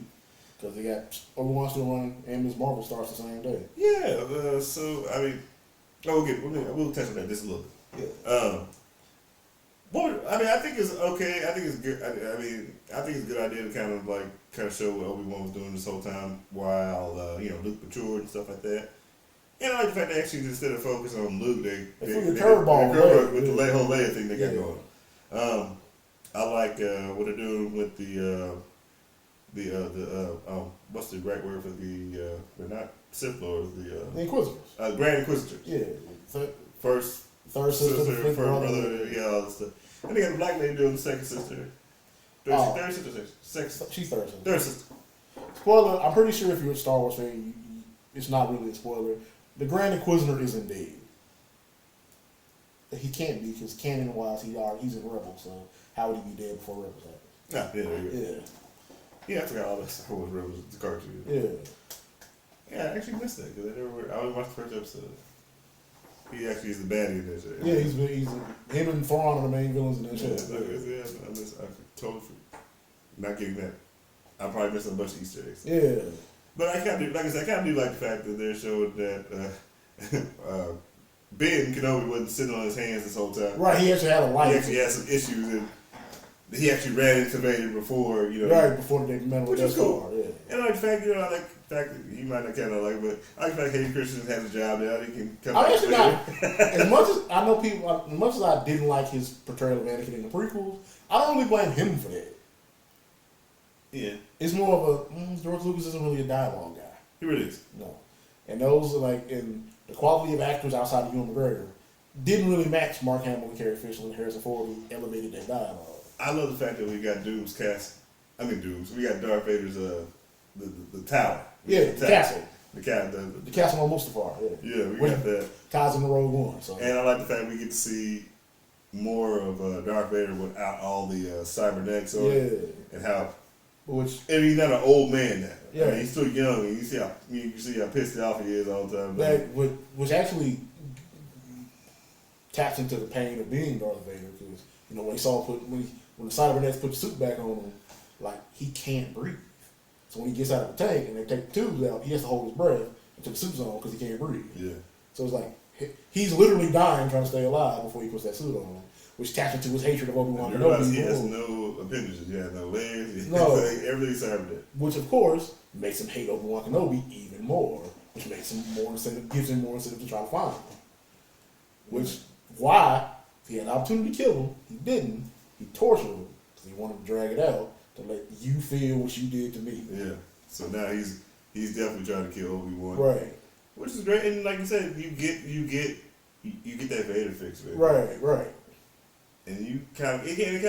because they got Obi-Wan still running and Ms. Marvel starts the same day. Yeah. We'll touch on that just a little bit. Yeah. I think it's okay. I think it's good. I think it's a good idea to kind of show what Obi-Wan was doing this whole time while Luke matured and stuff like that. And I like the fact they actually, instead of focus on Luke, they curveball with the whole Leia thing they got going. I like what they're doing with the what's the right word for they're not Sith Lords, the Inquisitors, Grand Inquisitors. Yeah, first sister, first brother, all this stuff. And they got the black lady doing the second sister. Third sister. She's third sister. Third sister. Spoiler, I'm pretty sure if you're a Star Wars fan, it's not really a spoiler. The Grand Inquisitor isn't dead. He can't be because canon-wise, he's in Rebels, so how would he be dead before Rebels happens? Yeah, I forgot all that Star Wars Rebels, the cartoon. Yeah, I actually missed that because I only watched the first episode. He actually is the baddie in that show. Yeah, he's him and Thrawn are the main villains in that show. I totally not getting that. I probably missing a bunch of Easter eggs. Yeah, but I kind of do, like I said, I kind of do like the fact that they're showing that Ben Kenobi wasn't sitting on his hands this whole time. Right, he actually had a life. He actually had some issues, and he actually ran into Vader before Right before they met with that cool. car. Yeah, and I like the fact, I like the fact that you might not kind of like, but I like the fact Hayden Christensen has a job now. He can come. I'm actually not. As much as I know people, as much as I didn't like his portrayal of Anakin in the prequels, I don't really blame him for that. Yeah. It's more of a George Lucas isn't really a dialogue guy. He really is. No. And those are like, and the quality of actors outside of Ewan McGregor didn't really match Mark Hamill and Carrie Fisher and Harrison Ford, who elevated their dialogue. I love the fact that we got Doom's cast. We got Darth Vader's the tower. Yeah, the castle. The castle on Mustafar. Yeah, we got that. Ties in the Rogue One. So. And I like the fact we get to see more of Darth Vader without all the cybernetics on it, and how. And he's not an old man now. Yeah, I mean, he's still young, and you see how pissed off he is all the time. Which actually taps into the pain of being Darth Vader, because when the cybernetics put the suit back on him, like he can't breathe. So when he gets out of the tank and they take the tubes out, he has to hold his breath until the suit's on because he can't breathe. Yeah. So it's like he's literally dying trying to stay alive before he puts that suit on, which taps into his hatred of Obi-Wan Kenobi. He has no appendages. He has no legs. No. Everything's cybernetic. Which of course makes him hate Obi-Wan Kenobi even more, which makes him gives him more incentive to try to find him. Which why if he had an opportunity to kill him, he didn't. He tortured him because he wanted to drag it out to let you feel what you did to me. Yeah. So now he's definitely trying to kill Obi-Wan. Right. Which is great, and like you said, you get that Vader fix, man. Right. And you kind of takes you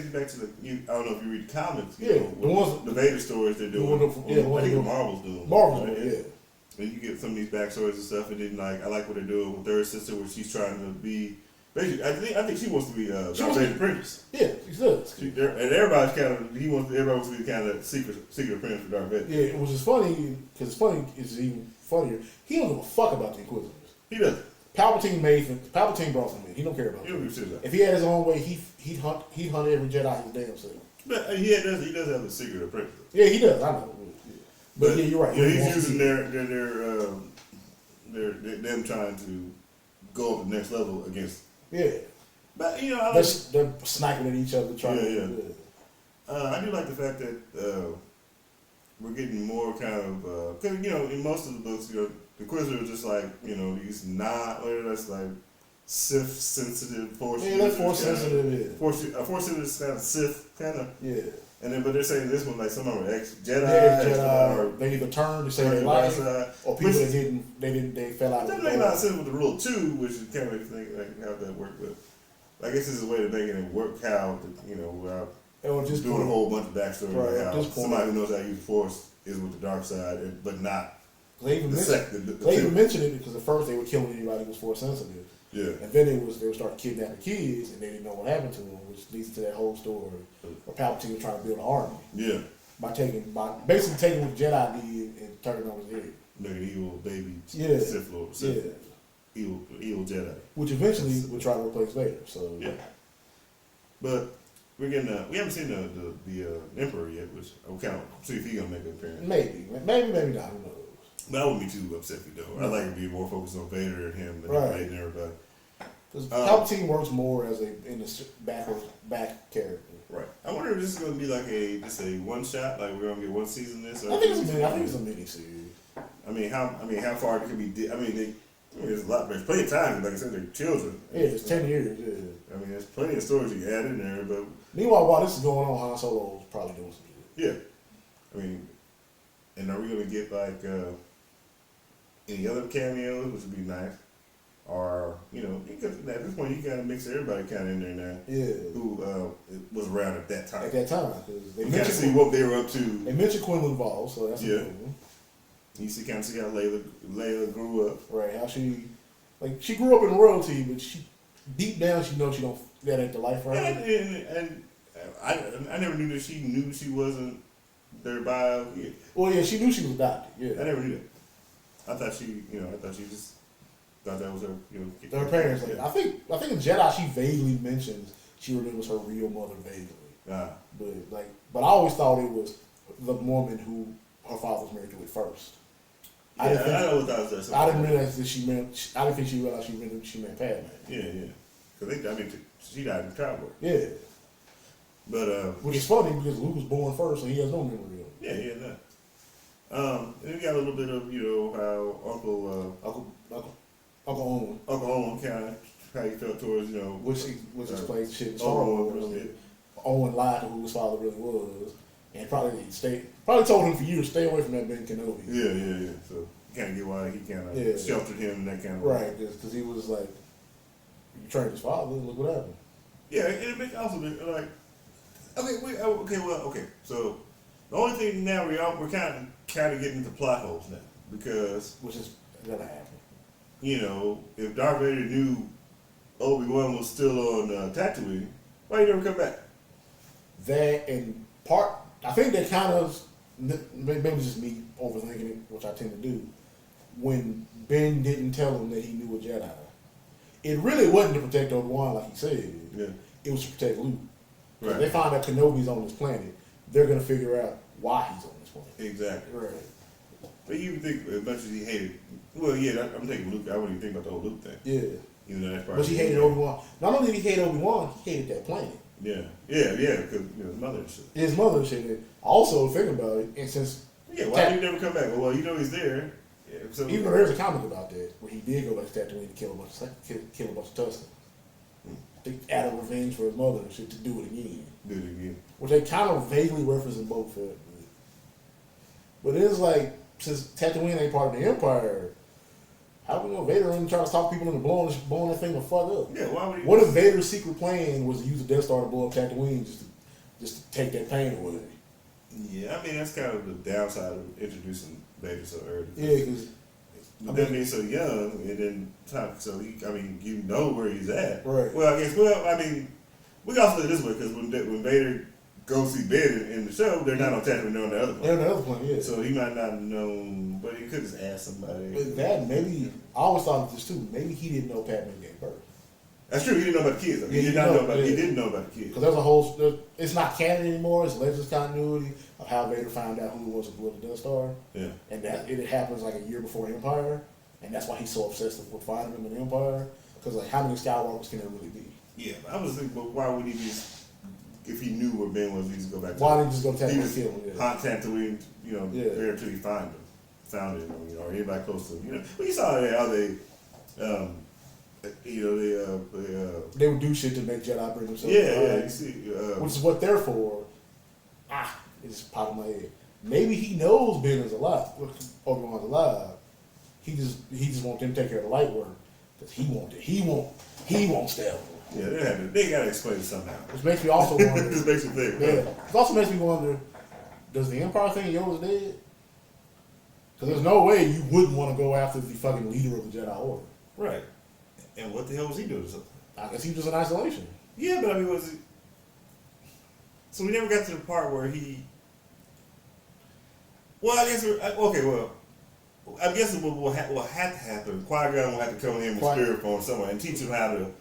back to I don't know if you read the comics. The Vader stories they're doing. I think Marvel's doing. Yeah. And you get some of these backstories and stuff, and then I like what they're doing with their sister, where she's trying to be. Basically, I think she wants to be Darth Vader's apprentice. Yeah, she does. And everybody wants to be the kind of secret apprentice for Darth Vader. Yeah, which is funny because it's even funnier. He don't give a fuck about the Inquisitors. He doesn't. Palpatine brought him in. He don't care about them. If he had his own way, he'd hunt every Jedi his damn self. But he does have a secret apprentice. Yeah, he does. I know. But yeah, you're right. Yeah, he's using them trying to go up the next level against. Yeah. But they're sniping at each other trying to. I do like the fact that we're getting more kind of because in most of the books the Inquisitor is just like these that's like Sith sensitive force. Yeah, that's force sensitive. Force sensitive kind of Sith kind of. Yeah. And then, but they're saying this one like some of them are ex-Jedi. Or they either turned to say they life, or people that they fell out. That makes a lot of sense with the rule too, which is kind of think how that work. But I guess this is a way to make it work how without doing a whole bunch of backstory. Right, how somebody who knows how to use the Force is with the dark side, but not. They even mentioned it because at first they were killing anybody who was Force sensitive. Yeah. And then they would start kidnapping kids, and they didn't know what happened to them, which leads to that whole story where Palpatine was trying to build an army. Yeah. By basically taking what Jedi did and turning on his head. Making evil baby Sith Lord. Evil Jedi. Which eventually would try to replace Vader. So yeah. But we're getting we haven't seen the Emperor yet, which I'm kind of see if he's gonna make an appearance. Maybe not. Who knows? But I wouldn't be too upset if he don't. I'd like to be more focused on Vader and him than everybody. Because Palpatine works more as in the back character. Right. I wonder if this is going to be like a one shot, like we're going to get one season of this. I think it's a mini series. I mean, how far it could be? There's a lot. There's plenty of time. Like I said, they're children. Yeah, it's 10 years. Yeah. I mean, there's plenty of stories you can add in there. But meanwhile, while this is going on, Han Solo's probably doing some shit. Yeah. I mean, and are we going to get like any other cameos, which would be nice? Or, because at this point you got to mix everybody kind of in there now. Yeah. Who was around at that time. Because they mentioned see what they were up to. They mentioned Quinlan Vall, so that's a good one. You see how Layla grew up. Right. How she grew up in royalty, but deep down she knows that ain't the life for her. And I never knew that she knew she wasn't their bio. Yeah. Well, yeah, she knew she was adopted. Yeah. I never knew that. I thought she just thought that was her, her parents. Like, I think in Jedi she vaguely mentions she remembers her real mother vaguely. But I always thought it was the woman who her father was married to at first. I didn't realize that she meant. I didn't think she realized she meant Padme. Yeah. Because she died in childbirth. Yeah. But which is funny because Luke was born first, so he has no memory of it. Yeah, he had that. And we got a little bit of how Uncle Owen kind of how he felt towards which explains shit in Star Wars. Owen lied to who his father really was. and probably told him for years, stay away from that Ben Kenobi. Yeah. So you kind of get why he kind of sheltered him in that kind of way. Right, because he was like, you trained his father, look what happened. Yeah, and it makes also like, okay. So the only thing now we're kind of getting into plot holes now because which is gonna happen. You know, if Darth Vader knew Obi-Wan was still on Tatooine, why he never come back? That and I think they kind of, maybe just me overthinking it, which I tend to do, when Ben didn't tell him that he knew a Jedi. It really wasn't to protect Obi-Wan like he said. Yeah. It was to protect Luke. Right. If they find out Kenobi's on this planet, they're going to figure out why he's on this planet. Exactly. Right. But you think as much as he hated, well, yeah, I'm taking Luke. I wouldn't even think about the whole Luke thing. Yeah. Even though that's part. But he hated Obi-Wan. Not only did he hate Obi-Wan, he hated that planet. Yeah, because his mother and shit. His mother and shit. Also, think about it, and since why did he never come back? Well, he's there. Yeah, so even though there's a comic about that where he did go back to Tatooine to kill a bunch of Tuskens. Out of revenge for his mother and shit to do it again. Which they kind of vaguely reference in Boba Fett. But it's like, since Tatooine ain't part of the Empire, how we know Vader ain't trying to stop people into blowing that thing the fuck up? Yeah, why would he? What if Vader's secret plan was to use the Death Star to blow up Tatooine just to take that pain away? Yeah, I mean that's kind of the downside of introducing Vader so early. Yeah, because them being so young, and then you know where he's at. Right. Well, I mean, we can also do it this way because when Vader goes see Ben in the show, they're not on Tatooine, they're on the other planet. They're on the other planet, yeah. So he might not know, but he could just ask somebody. But that maybe I always thought of this too. Maybe he didn't know Padme gave birth. That's true. He didn't know about the kids. He didn't know about the kids. Because there's a whole. It's not canon anymore. It's Legends continuity of how Vader found out who it was who blew the Death Star. Yeah. And that it happens like a year before Empire, and that's why he's so obsessed with finding him in Empire. Because like, how many Skywalkers can there really be? Yeah, I was thinking, but why would he just? If he knew where Ben was, he just go back. Why didn't he just go Tatooine and kill him? Haunt Tatooine, there until he found him, or anybody close to him. But you saw how they. They would do shit to make Jedi bring themselves. You see, which is what they're for. It just popped in my head. Maybe he knows Ben is alive. Obi-Wan's alive. He just wants them to take care of the light work because he won't stab him. Yeah, they gotta explain it somehow. Which makes me also wonder. This makes me think. Yeah, it also makes me wonder. Does the Empire think Yoda's dead? Because there's no way you wouldn't want to go after the fucking leader of the Jedi Order. Right. And what the hell was he doing? I guess he was just in isolation. Yeah, but I mean, was he? So we never got to the part where he. Well, I guess I'm guessing what will have to happen. Qui-Gon will have to come in with spirit form somewhere and teach him how to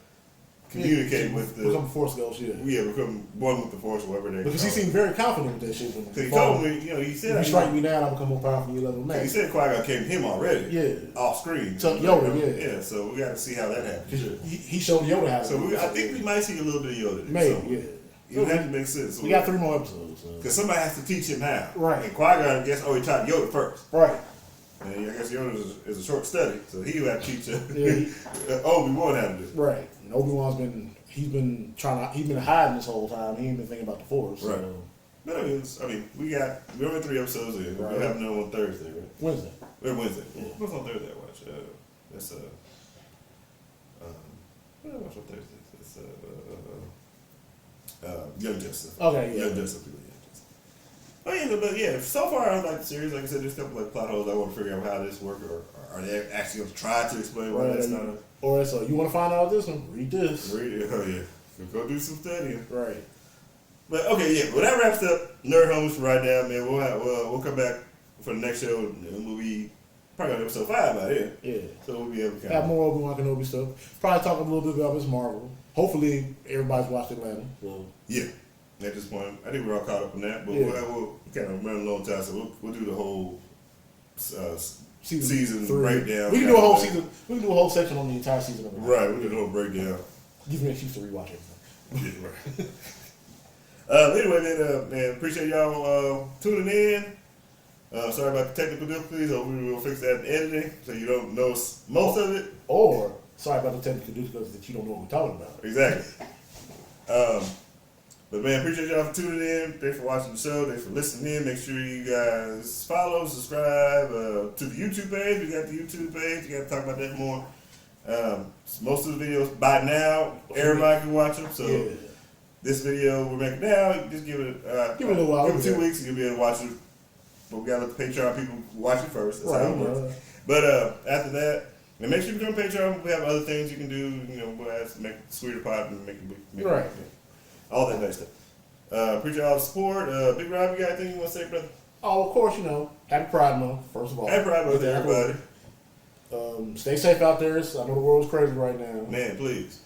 communicate with the. Become Force Ghost, yeah. Yeah, become one with the Force, whatever they. Because he seemed very confident with that shit. Because he told me, he said, if you strike me down, I'll become more powerful than you level man. He said Qui-Gon came to him already. Yeah. Off screen. So Yoda, yeah. Yeah, so we got to see how that happens. He showed Yoda how to. So I think we might see a little bit of Yoda. Maybe, yeah. It has to make sense. We got 3 more episodes. Because somebody has to teach him how. Right. And Qui-Gon, he taught Yoda first. Right. And I guess Yoda is a short study, so he would have to teach Obi-Wan how to do it. Right. And Obi-Wan's been hiding this whole time. He ain't been thinking about the Force. Right. So. But we're only 3 episodes in. Right. We'll have another one Thursday, right? Wednesday. Wednesday. Yeah. What's on Thursday I watch? That's what did I watch on Thursday? It's Young Justice. Okay, yeah. Young Justice. But yeah, so far I like the series. Like I said, there's a couple of plot holes I want to figure out how this works, or are they actually going to try to explain why that's not a... Or it's you want to find out this one? Read this. Read it. Oh yeah. Go do some studying. Right. But okay, yeah. Well, that wraps up Nerd Homies for right now, man. We'll come back for the next show, and we'll be probably on episode 5 by then. Yeah. So we'll be able to have more Obi-Wan Kenobi stuff. Probably talk a little bit about Miss Marvel. Hopefully everybody's watched Atlanta. So. Yeah. At this point, I think we're all caught up on that, but we'll kind of run a long time, so we'll do the whole season breakdown. We can do a whole season. We can do a whole section on the entire season of it. Right, we'll do the whole breakdown. Give me an excuse to rewatch everything. Yeah, right. Anyway, man, appreciate y'all tuning in. Sorry about the technical difficulties. Hopefully we'll fix that in editing, so you don't know most of it. Or sorry about the technical difficulties that you don't know what we're talking about. Exactly. But man, appreciate y'all for tuning in. Thanks for watching the show. Thanks for listening in. Make sure you guys follow, subscribe to the YouTube page. We got the YouTube page. You got to talk about that more. Most of the videos by now, everybody can watch them. So this video we're making now, you just give it a little while. Give it 2 weeks and you'll be able to watch it. But we got to let the Patreon people watch it first. That's how it works. But after that, and make sure you become Patreon. We have other things you can do. You know, we'll have to make it sweeter pot and make it right. All that nice stuff. Appreciate all the support. Big Rob, you got anything you want to say, brother? Oh, of course, happy Pride Month, first of all. Happy Pride Month to everybody. Stay safe out there. I know the world's crazy right now. Man, please.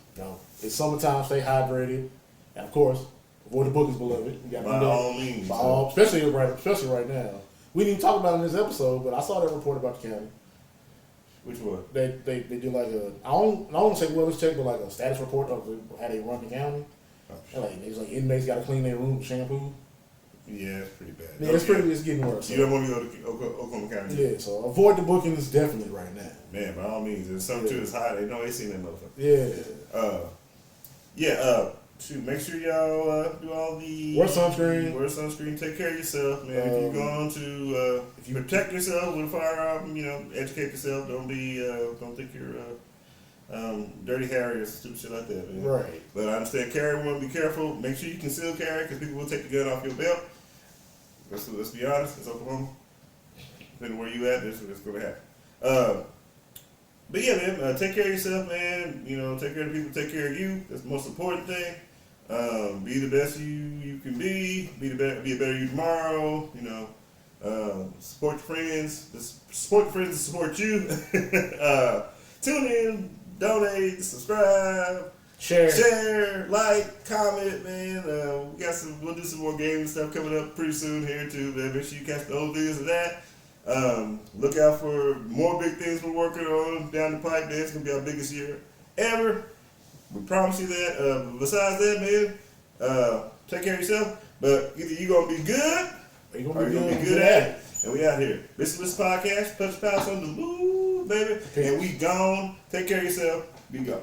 It's summertime, stay hydrated. And of course, avoid the bookies, beloved. You got by all means. Especially right now. We didn't talk about it in this episode, but I saw that report about the county. Which one? They did like I don't want to say wellness check, but like a status report of how they run the county. And like inmates got to clean their room with shampoo. Yeah, it's pretty bad. Yeah, it's getting worse. You don't want to go to Oklahoma County. Yeah, so avoid the bookings definitely right now. Man, by all means. There's something too. It's hot. They know they seen that motherfucker. Shoot, make sure y'all do all the... Wear sunscreen. Take care of yourself, man. If you're going to... if you protect yourself with a firearm, educate yourself. Don't think you're Dirty Harry or stupid shit like that, man. Right. But I understand carry one. Be careful. Make sure you conceal carry because people will take the gun off your belt. Let's be honest. It's Oklahoma. Depending where you at, that's what's going to happen. But yeah, man, take care of yourself, man. Take care of the people, take care of you. That's the most important thing. Be the best you can be. Be a better you tomorrow. Support your friends. Support the friends that support you. Tune in, donate, subscribe, share, like, comment, man. We'll do some more gaming stuff coming up pretty soon here too, man. Make sure you catch the old videos of that. Look out for more big things we're working on down the pipe. It's gonna be our biggest year ever. We promise you that. Besides that, man, take care of yourself. But either you're gonna be good or you're gonna be good at it. And we out here. This Podcast, Punch Pals on the move, baby. And we gone. Take care of yourself. Be gone.